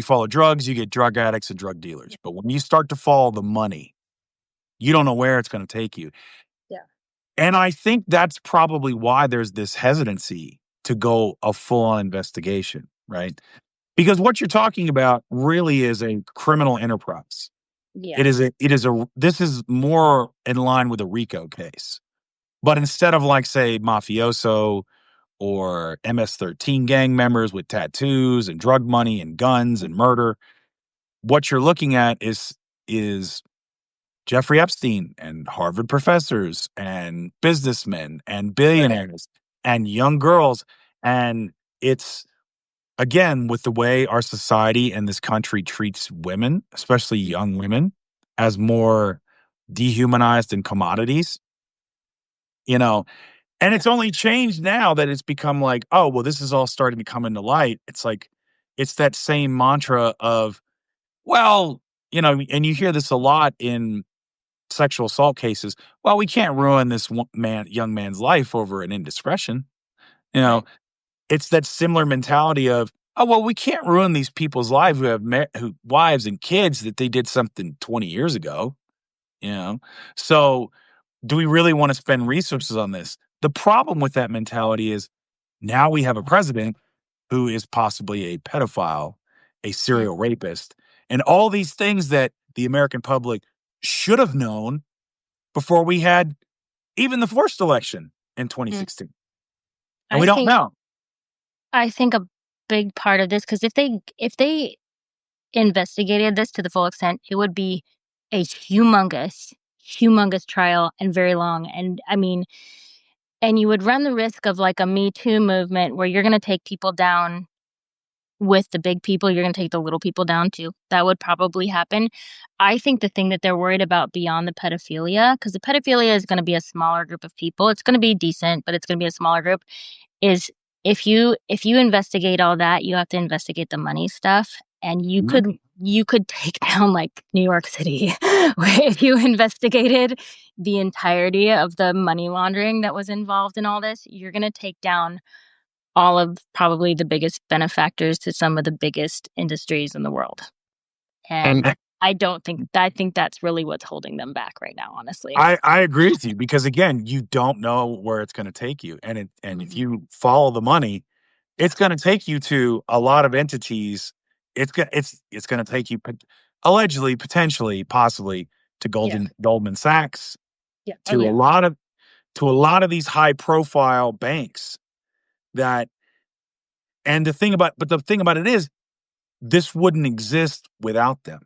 Speaker 2: follow drugs, you get drug addicts and drug dealers. But when you start to follow the money, you don't know where it's going to take you.
Speaker 3: Yeah.
Speaker 2: And I think that's probably why there's this hesitancy to go a full-on investigation, right? Because what you're talking about really is a criminal enterprise.
Speaker 3: Yeah.
Speaker 2: This is more in line with a RICO case. But instead of say mafioso or MS-13 gang members with tattoos and drug money and guns and murder, what you're looking at is Jeffrey Epstein and Harvard professors and businessmen and billionaires and young girls. And it's, again, with the way our society and this country treats women, especially young women, as more dehumanized and commodities, and it's only changed now that it's become oh, well, this is all starting to come into light. It's it's that same mantra of, well, and you hear this a lot in sexual assault cases. Well, we can't ruin this young man's life over an indiscretion. It's that similar mentality of, oh, well, we can't ruin these people's lives who have wives and kids that they did something 20 years ago. So do we really want to spend resources on this? The problem with that mentality is now we have a president who is possibly a pedophile, a serial rapist, and all these things that the American public should have known before we had even the first election in 2016. And we don't know.
Speaker 3: I think a big part of this, because if they investigated this to the full extent, it would be a humongous, humongous trial and very long. And I mean, and you would run the risk of like a Me Too movement where you're going to take people down with the big people, you're going to take the little people down too. That would probably happen. I think the thing that they're worried about beyond the pedophilia, because the pedophilia is going to be a smaller group of people. It's going to be decent, but it's going to be a smaller group. Is if you investigate all that, you have to investigate the money stuff, and you could take down like New York City if you investigated the entirety of the money laundering that was involved in all this. You're going to take down all of probably the biggest benefactors to some of the biggest industries in the world. And
Speaker 1: And
Speaker 3: I think that's really what's holding them back right now, honestly.
Speaker 2: I agree with you, because again, you don't know where it's going to take you, and if you follow the money, it's going to take you to a lot of entities. It's going to take you allegedly, potentially, possibly to Goldman Sachs, to a lot of these high profile banks that. And the thing about it is, this wouldn't exist without them.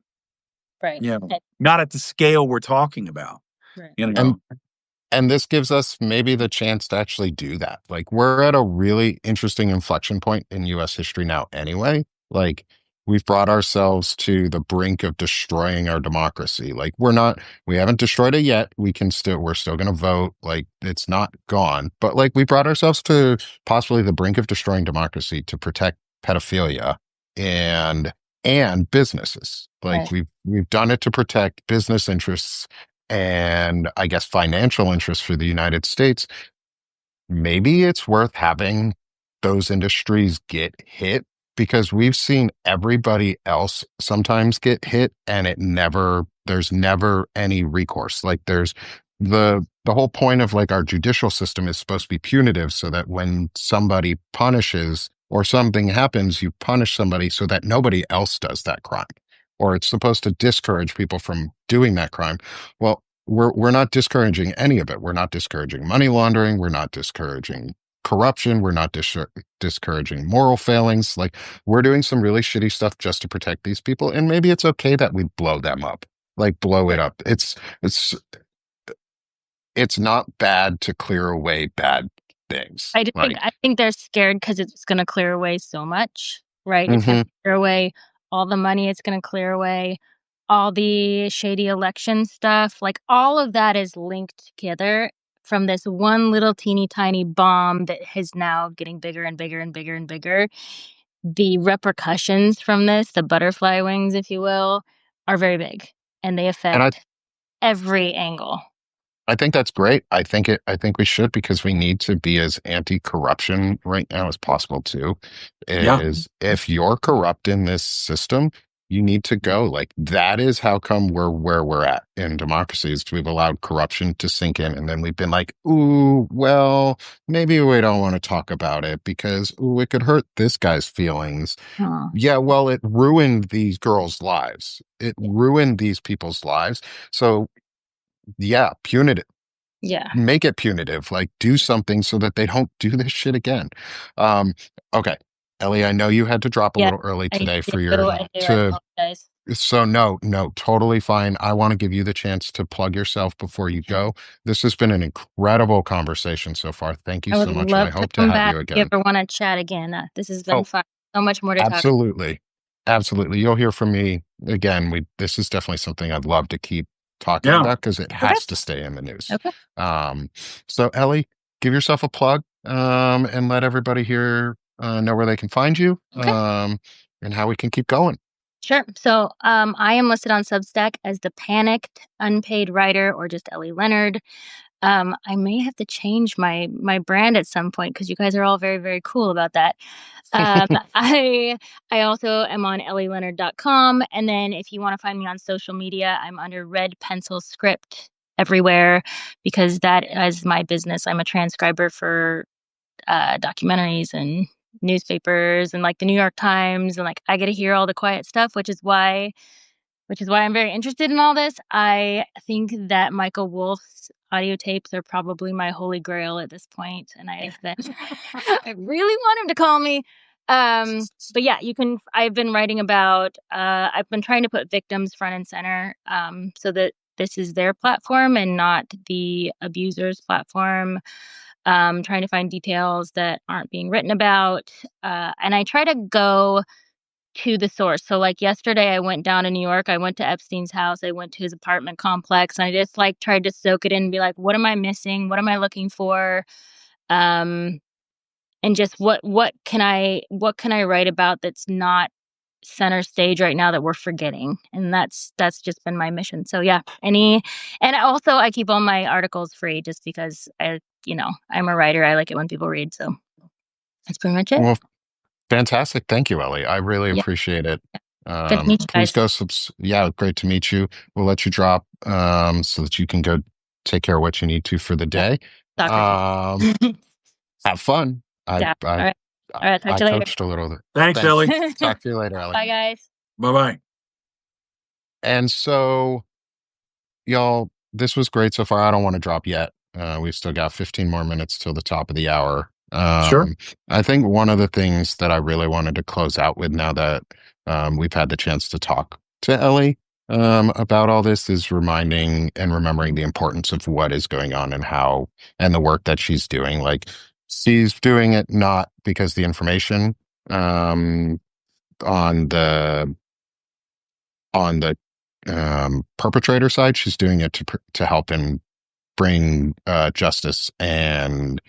Speaker 3: Right.
Speaker 2: Yeah, not at the scale we're talking about.
Speaker 3: Right.
Speaker 2: You know.
Speaker 1: And this gives us maybe the chance to actually do that. Like, we're at a really interesting inflection point in US history now anyway. Like, we've brought ourselves to the brink of destroying our democracy. Like, we haven't destroyed it yet. We're still going to vote. Like, it's not gone. But like, we brought ourselves to possibly the brink of destroying democracy to protect pedophilia and businesses. Like, we've done it to protect business interests and I guess financial interests for the United States. Maybe it's worth having those industries get hit, because we've seen everybody else sometimes get hit and there's never any recourse. Like, there's the whole point of like our judicial system is supposed to be punitive, so that when somebody punishes or something happens, you punish somebody so that nobody else does that crime. Or it's supposed to discourage people from doing that crime. Well, we're not discouraging any of it. We're not discouraging money laundering. We're not discouraging corruption. We're not discouraging moral failings. Like, we're doing some really shitty stuff just to protect these people. And maybe it's okay that we blow them up, like blow it up. It's not bad to clear away bad things.
Speaker 3: I think they're scared because it's going to clear away so much, right? It's going to clear away all the money. It's going to clear away all the shady election stuff. Like, all of that is linked together from this one little teeny tiny bomb that is now getting bigger and bigger and bigger and bigger. The repercussions from this, the butterfly wings, if you will, are very big, and they affect every angle.
Speaker 1: I think that's great. I think we should, because we need to be as anti-corruption right now as possible too. If you're corrupt in this system, you need to go. Like, that is how come we're where we're at in democracies. We've allowed corruption to sink in, and then we've been like, ooh, well, maybe we don't want to talk about it because it could hurt this guy's feelings. Yeah, well, it ruined these girls' lives. It ruined these people's lives. So yeah, punitive.
Speaker 3: Yeah.
Speaker 1: Make it punitive. Like, do something so that they don't do this shit again. Okay. Ellie, I know you had to drop a little early today for
Speaker 3: I apologize.
Speaker 1: So no, totally fine. I want to give you the chance to plug yourself before you go. This has been an incredible conversation so far. Thank you so much. And I hope to have you again.
Speaker 3: If you ever want to chat again, this has been fun. So much more to talk about.
Speaker 1: Absolutely. You'll hear from me again. This is definitely something I'd love to keep talking about, because it has to stay in the news.
Speaker 3: Okay.
Speaker 1: So Ellie, give yourself a plug, and let everybody here know where they can find you, and how we can keep going.
Speaker 3: Sure. So I am listed on Substack as the Panicked Unpaid Writer, or just Ellie Leonard. I may have to change my brand at some point, because you guys are all very, very cool about that. I also am on ellieleonard.com. And then if you want to find me on social media, I'm under Red Pencil Script everywhere, because that is my business. I'm a transcriber for documentaries and newspapers and like the New York Times, and like I get to hear all the quiet stuff, which is why which is why I'm very interested in all this. I think that Michael Wolff's audio tapes are probably my holy grail at this point, and I think that I really want him to call me. But yeah, I've been writing about, I've been trying to put victims front and center, so that this is their platform and not the abuser's platform. Trying to find details that aren't being written about. And I try to go to the source. So like yesterday I went down to New York, I went to Epstein's house, I went to his apartment complex, and I just like tried to soak it in and be like, what am I missing? What am I looking for? And just what can I write about that's not center stage right now that we're forgetting? And that's just been my mission. So yeah, and also I keep all my articles free just because I'm a writer. I like it when people read. So that's pretty much it.
Speaker 1: Well, fantastic. Thank you, Ellie. I really
Speaker 3: Yeah.
Speaker 1: appreciate it.
Speaker 3: Good to meet you
Speaker 1: Please
Speaker 3: guys.
Speaker 1: go yeah, great to meet you. We'll let you drop so that you can go take care of what you need to for the day.
Speaker 3: Soccer.
Speaker 1: Have fun.
Speaker 3: Yeah. All right. All right. Talk
Speaker 1: I
Speaker 3: to you later.
Speaker 1: coached a little bit.
Speaker 2: Thanks, Ellie.
Speaker 1: Talk to you later, Ellie.
Speaker 3: Bye, guys.
Speaker 2: Bye-bye.
Speaker 1: And so, y'all, this was great so far. I don't want to drop yet. We've still got 15 more minutes till the top of the hour.
Speaker 2: Sure.
Speaker 1: I think one of the things that I really wanted to close out with now that we've had the chance to talk to Ellie about all this is reminding and remembering the importance of what is going on and the work that she's doing. Like, she's doing it not because the information on the perpetrator side, she's doing it to help and bring justice and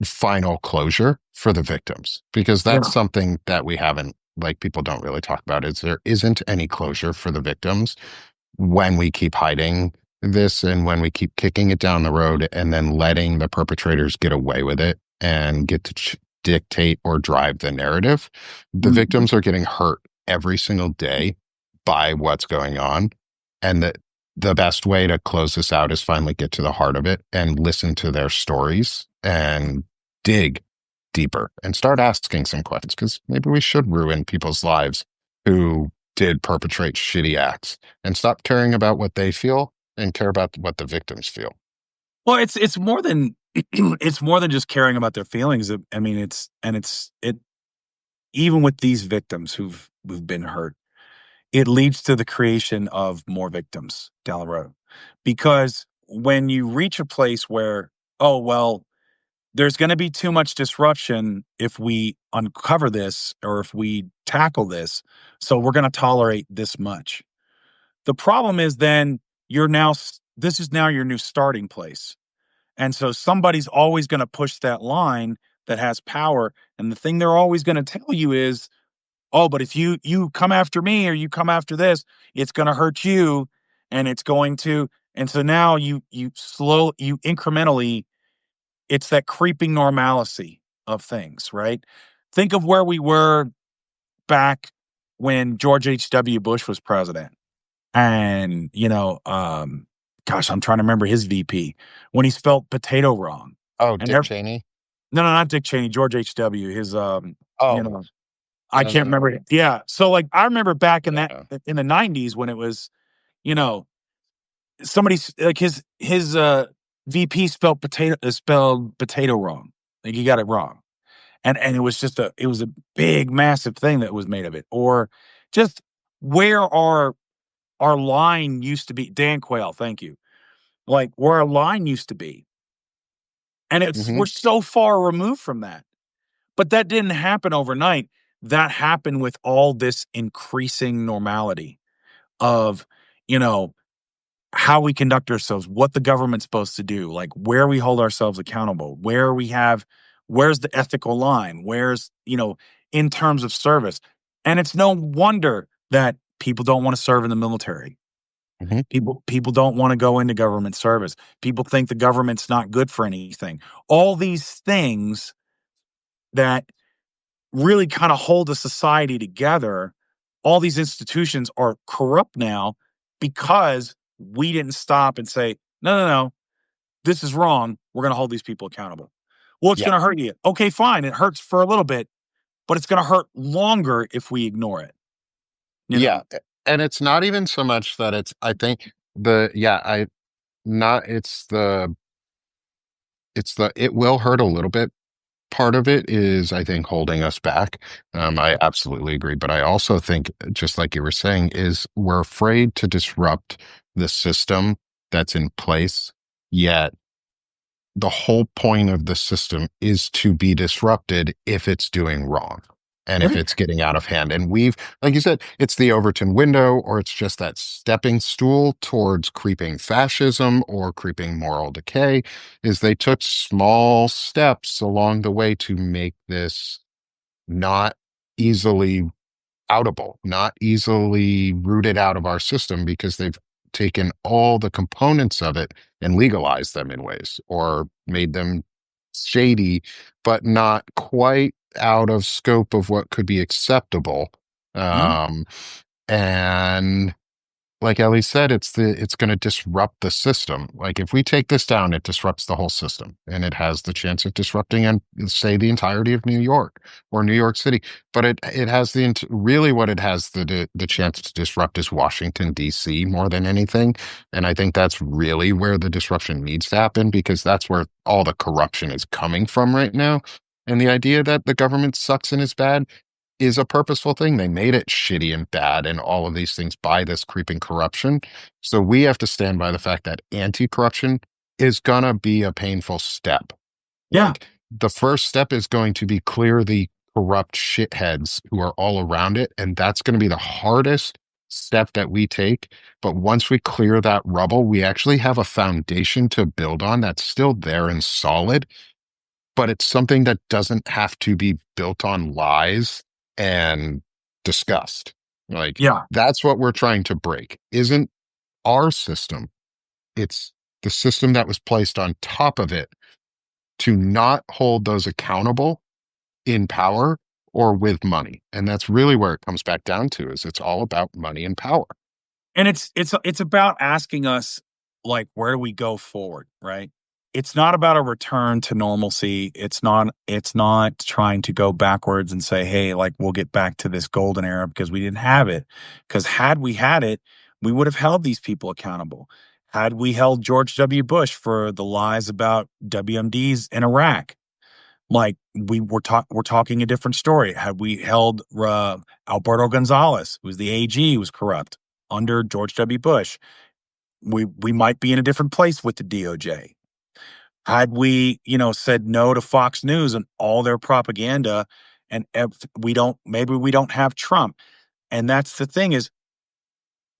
Speaker 1: final closure for the victims, because that's something that we haven't, like, people don't really talk about, is there isn't any closure for the victims when we keep hiding this and when we keep kicking it down the road and then letting the perpetrators get away with it and get to dictate or drive the narrative. The victims are getting hurt every single day by what's going on. And the best way to close this out is finally get to the heart of it and listen to their stories and dig deeper and start asking some questions, because maybe we should ruin people's lives who did perpetrate shitty acts and stop caring about what they feel and care about what the victims feel.
Speaker 2: Well, it's more than it's more than just caring about their feelings. I mean, it's even with these victims who've been hurt, it leads to the creation of more victims down the road. Because when you reach a place where, oh, well, there's going to be too much disruption if we uncover this or if we tackle this, so we're going to tolerate this much. The problem is then this is now your new starting place. And so somebody's always going to push that line that has power. And the thing they're always going to tell you is, oh, but if you come after me or you come after this, it's going to hurt you. And it's going to, and so now you incrementally, it's that creeping normalcy of things, right? Think of where we were back when George H.W. Bush was president. And, gosh, I'm trying to remember his VP when he spelled potato wrong.
Speaker 1: Oh, Dick Cheney?
Speaker 2: No, not Dick Cheney, George H.W. I can't remember it. Yeah. So like I remember back in the 90s when it was, somebody's like his VP spelled potato wrong. Like he got it wrong. And it was it was a big, massive thing that was made of it. Or just where our line used to be. Dan Quayle, thank you. Like where our line used to be. And we're so far removed from that. But that didn't happen overnight. That happened with all this increasing normality of, how we conduct ourselves, what the government's supposed to do, like where we hold ourselves accountable, where's the ethical line, where's, in terms of service. And it's no wonder that people don't want to serve in the military. People don't want to go into government service. People think the government's not good for anything. All these things that really kind of hold a society together, all these institutions are corrupt now because we didn't stop and say, no, this is wrong. We're going to hold these people accountable. Well, it's going to hurt you. Okay, fine. It hurts for a little bit, but it's going to hurt longer if we ignore it.
Speaker 1: Yeah. and it's not even so much that it's, I think the, yeah, I, not, it's the, it will hurt a little bit. Part of it is, I think, holding us back. I absolutely agree. But I also think, just like you were saying, is we're afraid to disrupt the system that's in place, yet the whole point of the system is to be disrupted if it's doing wrong and if
Speaker 2: Right.
Speaker 1: it's getting out of hand. And we've, like you said, it's the Overton window, or it's just that stepping stool towards creeping fascism or creeping moral decay, is they took small steps along the way to make this not easily outable, not easily rooted out of our system, because they've taken all the components of it and legalized them in ways, or made them shady, but not quite out of scope of what could be acceptable.
Speaker 2: Mhm.
Speaker 1: Um, and like Ellie said, it's going to disrupt the system. Like if we take this down, it disrupts the whole system, and it has the chance of disrupting, and say, the entirety of New York or New York City. But it has really what it has the chance to disrupt is Washington D.C. more than anything, and I think that's really where the disruption needs to happen, because that's where all the corruption is coming from right now. And the idea that the government sucks and is bad is a purposeful thing. They made it shitty and bad and all of these things by this creeping corruption. So we have to stand by the fact that anti-corruption is gonna be a painful step.
Speaker 2: Yeah.
Speaker 1: Like the first step is going to be clear the corrupt shitheads who are all around it, and that's going to be the hardest step that we take. But once we clear that rubble, we actually have a foundation to build on that's still there and solid, but it's something that doesn't have to be built on lies and disgust. Like
Speaker 2: Yeah.
Speaker 1: that's what we're trying to break. Isn't our system. It's the system that was placed on top of it to not hold those accountable in power or with money. And that's really where it comes back down to, is it's all about money and power.
Speaker 2: And it's about asking us, like, where do we go forward, right? It's not about a return to normalcy. It's not trying to go backwards and say, hey, like, we'll get back to this golden era, because we didn't have it. Because had we had it, we would have held these people accountable. Had we held George W. Bush for the lies about WMDs in Iraq, like, we're talking a different story. Had we held Alberto Gonzalez, who was the AG, who was corrupt under George W. Bush, we might be in a different place with the DOJ. Had we, said no to Fox News and all their propaganda, and maybe we don't have Trump. And that's the thing, is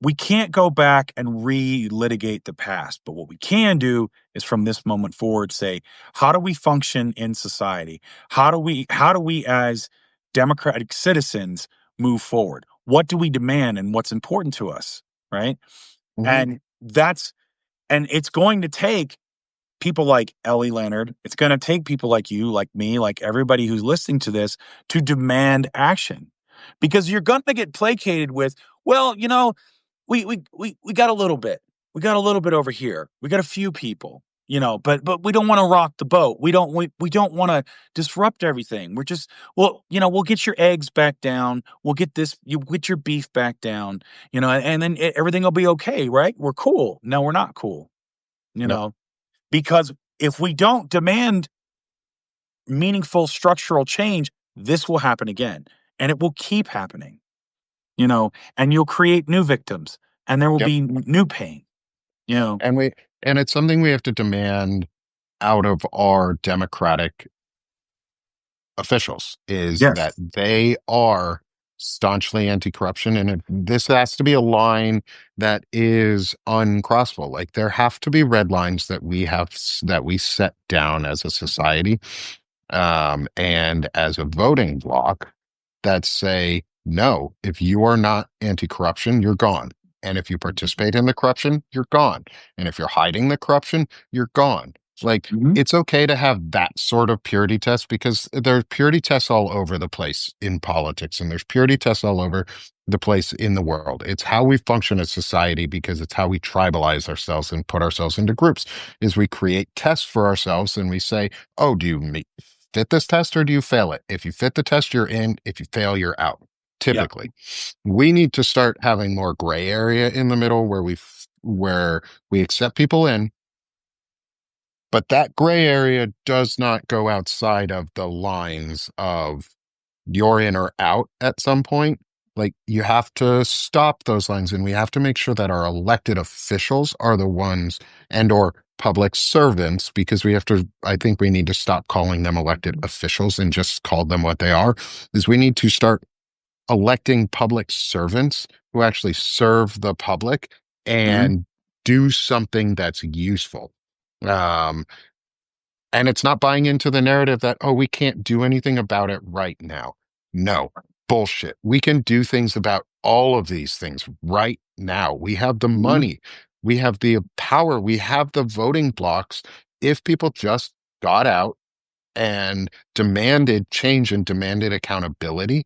Speaker 2: we can't go back and relitigate the past. But what we can do is, from this moment forward, say, how do we function in society? How do we as democratic citizens move forward? What do we demand, and what's important to us? Right.
Speaker 1: Mhm.
Speaker 2: And it's going to take people like Ellie Leonard. It's going to take people like you, like me, like everybody who's listening to this, to demand action, because you're going to get placated with, well, we got a little bit. We got a little bit over here. We got a few people, but we don't want to rock the boat. We don't want to disrupt everything. We're just, well, we'll get your eggs back down. We'll get you get your beef back down, and then everything will be okay, right? We're cool. No, we're not cool, you
Speaker 1: Yep.
Speaker 2: know, because if we don't demand meaningful structural change, this will happen again, and it will keep happening, and you'll create new victims, and there will
Speaker 1: Yep.
Speaker 2: be new pain, you know.
Speaker 1: And it's something we have to demand out of our democratic officials, is that
Speaker 2: Yes.
Speaker 1: they are staunchly anti-corruption, and this has to be a line that is uncrossable. Like there have to be red lines that that we set down as a society, and as a voting bloc, that say, no, if you are not anti-corruption, you're gone. And if you participate in the corruption, you're gone. And if you're hiding the corruption, you're gone. Like,
Speaker 2: Mhm.
Speaker 1: it's okay to have that sort of purity test, because there's purity tests all over the place in politics, and there's purity tests all over the place in the world. It's how we function as society, because it's how we tribalize ourselves and put ourselves into groups, is we create tests for ourselves, and we say, oh, do you fit this test or do you fail it? If you fit the test, you're in. If you fail, you're out. typically. We need to start having more gray area in the middle where we accept people in, but that gray area does not go outside of the lines of you're in or out at some point. Like you have to stop those lines, and we have to make sure that our elected officials are the ones and or public servants, because I think we need to stop calling them elected officials and just call them what they are, is we need to start electing public servants who actually serve the public
Speaker 2: Mhm.
Speaker 1: and do something that's useful. Um, and it's not buying into the narrative that, oh, we can't do anything about it right now. No, bullshit. We can do things about all of these things right now. We have the
Speaker 2: Mhm.
Speaker 1: money, we have the power, we have the voting blocks. If people just got out and demanded change and demanded accountability,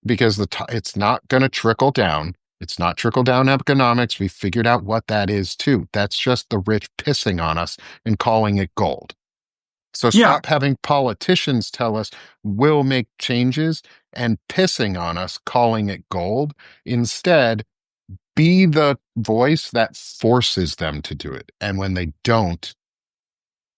Speaker 1: because it's not going to trickle down. It's not trickle down economics. We figured out what that is too. That's just the rich pissing on us and calling it gold. So
Speaker 2: Yeah.
Speaker 1: stop having politicians tell us we'll make changes and pissing on us, calling it gold. Instead, be the voice that forces them to do it. And when they don't,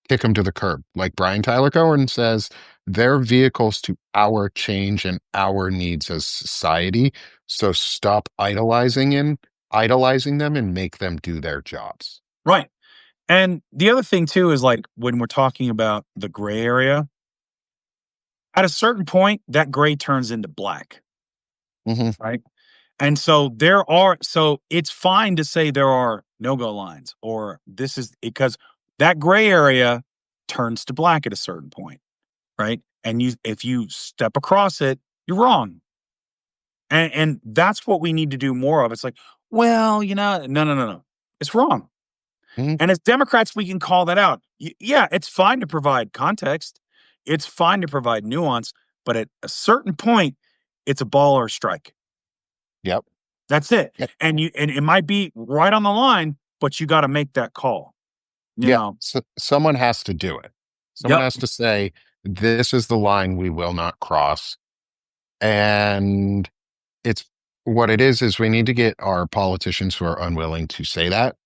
Speaker 1: kick them to the curb. Like Brian Tyler Cohen says, they're vehicles to our change and our needs as society. So stop idolizing them and make them do their jobs.
Speaker 2: Right. And the other thing too is like when we're talking about the gray area, at a certain point, that gray turns into black,
Speaker 1: Hmm.
Speaker 2: right? And so it's fine to say there are no-go lines or this is because that gray area turns to black at a certain point, right? And if you step across it, you're wrong. And that's what we need to do more of. It's like, well, no. It's wrong.
Speaker 1: Hmm.
Speaker 2: And as Democrats, we can call that out. Yeah, it's fine to provide context. It's fine to provide nuance, but at a certain point, it's a ball or a strike.
Speaker 1: Yep.
Speaker 2: That's it.
Speaker 1: Yep.
Speaker 2: And it might be right on the line, but you got to make that call. You
Speaker 1: Yeah.
Speaker 2: know.
Speaker 1: So someone has to do it. Someone
Speaker 2: Yep.
Speaker 1: has to say, this is the line we will not cross. And it's what it is we need to get our politicians who are unwilling to say that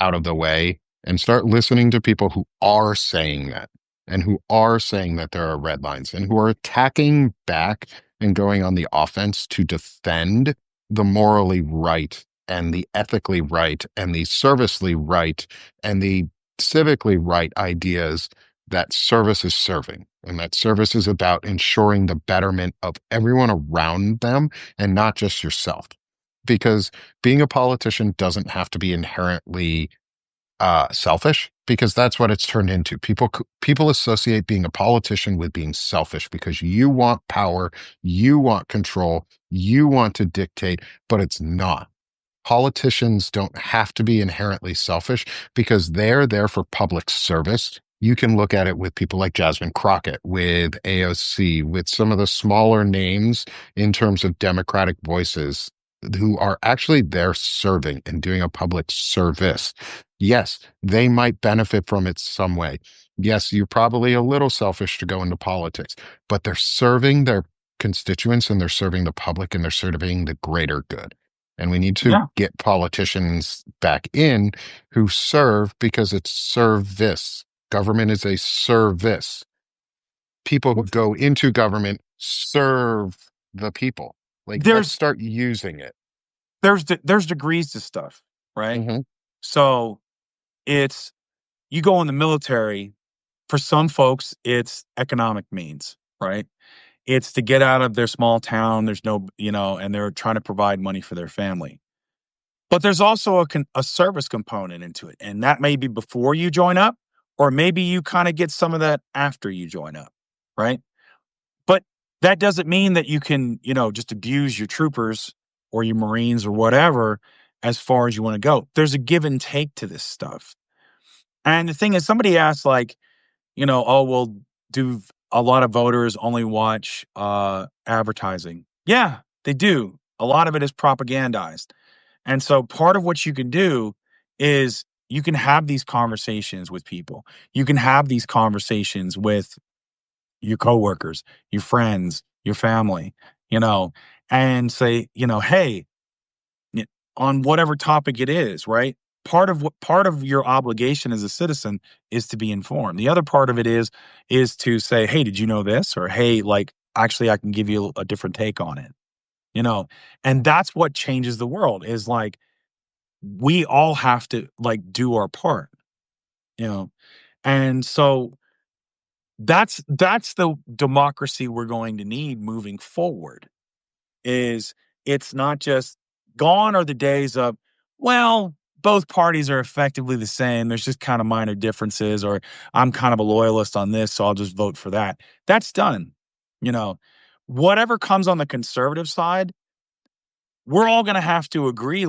Speaker 1: out of the way and start listening to people who are saying that, and who are saying that there are red lines and who are attacking back and going on the offense to defend the morally right and the ethically right and the servicely right and the civically right ideas that service is serving. And that service is about ensuring the betterment of everyone around them and not just yourself. Because being a politician doesn't have to be inherently selfish, because that's what it's turned into. People associate being a politician with being selfish because you want power, you want control, you want to dictate, but it's not. Politicians don't have to be inherently selfish because they're there for public service. You can look at it with people like Jasmine Crockett, with AOC, with some of the smaller names in terms of Democratic voices who are actually there serving and doing a public service. Yes, they might benefit from it some way. Yes, you're probably a little selfish to go into politics, but they're serving their constituents and they're serving the public and they're serving the greater good. And we need to
Speaker 2: Yeah.
Speaker 1: get politicians back in who serve, because it's service. Government is a service. People who go into government serve the people. Like, let's
Speaker 2: There's
Speaker 1: start using it.
Speaker 2: there's degrees to stuff, right?
Speaker 1: Hmm.
Speaker 2: So it's you go in the military. For some folks, it's economic means, right? It's to get out of their small town. There's no, and they're trying to provide money for their family. But there's also a service component into it. And that may be before you join up, or maybe you kind of get some of that after you join up, right? But that doesn't mean that you can, just abuse your troopers or your Marines or whatever as far as you want to go. There's a give and take to this stuff. And the thing is, somebody asked, like, oh, well, do a lot of voters only watch advertising? Yeah, they do. A lot of it is propagandized. And so part of what you can do is you can have these conversations with people. You can have these conversations with your coworkers, your friends, your family, and say, hey, on whatever topic it is, right? Part of your obligation as a citizen is to be informed. The other part of it is to say, hey, did you know this? Or hey, actually I can give you a different take on it. And that's what changes the world, is we all have to do our part. And so that's the democracy we're going to need moving forward. It's not just, gone are the days of, well, both parties are effectively the same. There's just kind of minor differences, or I'm kind of a loyalist on this, so I'll just vote for that. That's done. Whatever comes on the conservative side, we're all going to have to agree,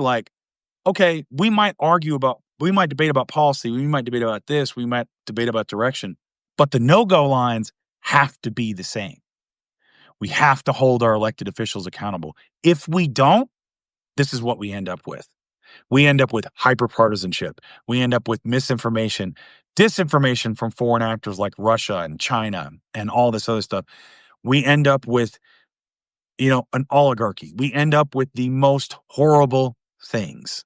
Speaker 2: okay, we might debate about policy, we might debate about this, we might debate about direction, but the no-go lines have to be the same. We have to hold our elected officials accountable. If we don't, this is what we end up with. We end up with hyperpartisanship. We end up with misinformation, disinformation from foreign actors like Russia and China and all this other stuff. We end up with, an oligarchy. We end up with the most horrible things.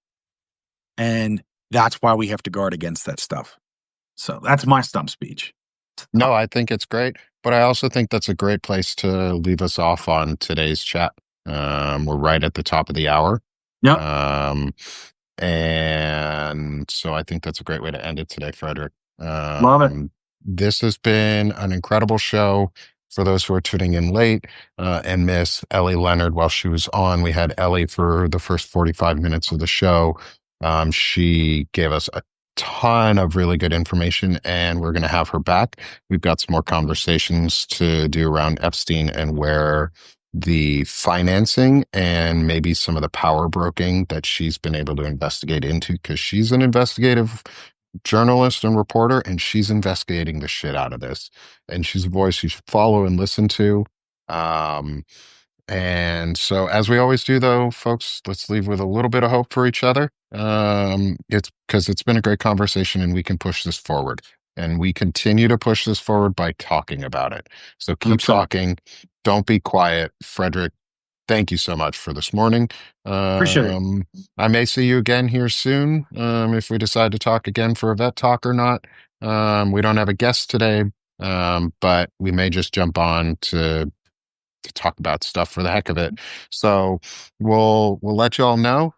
Speaker 2: And that's why we have to guard against that stuff. So that's my stump speech.
Speaker 1: No, I think it's great, but I also think that's a great place to leave us off on today's chat. We're right at the top of the hour.
Speaker 2: Yep.
Speaker 1: And so I think that's a great way to end it today, Frederick.
Speaker 2: Love it.
Speaker 1: This has been an incredible show. For those who are tuning in late and miss Ellie Leonard while she was on, we had Ellie for the first 45 minutes of the show. She gave us a ton of really good information, and we're going to have her back. We've got some more conversations to do around Epstein and where the financing and maybe some of the power broking that she's been able to investigate into, because she's an investigative journalist and reporter, and she's investigating the shit out of this. And she's a voice you should follow and listen to. And so, as we always do, though, folks, let's leave with a little bit of hope for each other. It's because it's been a great conversation, and we can push this forward. And we continue to push this forward by talking about it. So keep talking. Don't be quiet. Frederick, thank you so much for this morning.
Speaker 2: Appreciate it.
Speaker 1: I may see you again here soon if we decide to talk again for a vet talk or not. We don't have a guest today, but we may just jump on to talk about stuff for the heck of it. So we'll let you all know.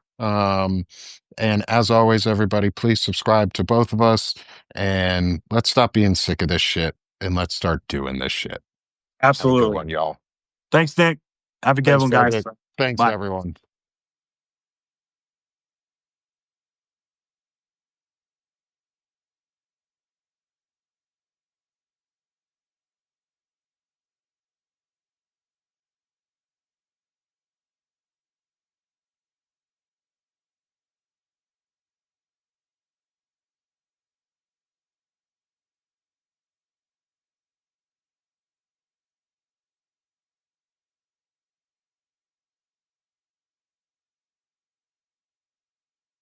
Speaker 1: And as always, everybody, please subscribe to both of us, and let's stop being sick of this shit, and let's start doing this shit.
Speaker 2: Absolutely.
Speaker 1: Have a good one, y'all.
Speaker 2: Thanks, Nick. Have a good one, guys.
Speaker 1: Thanks,
Speaker 2: Bye.
Speaker 1: everyone.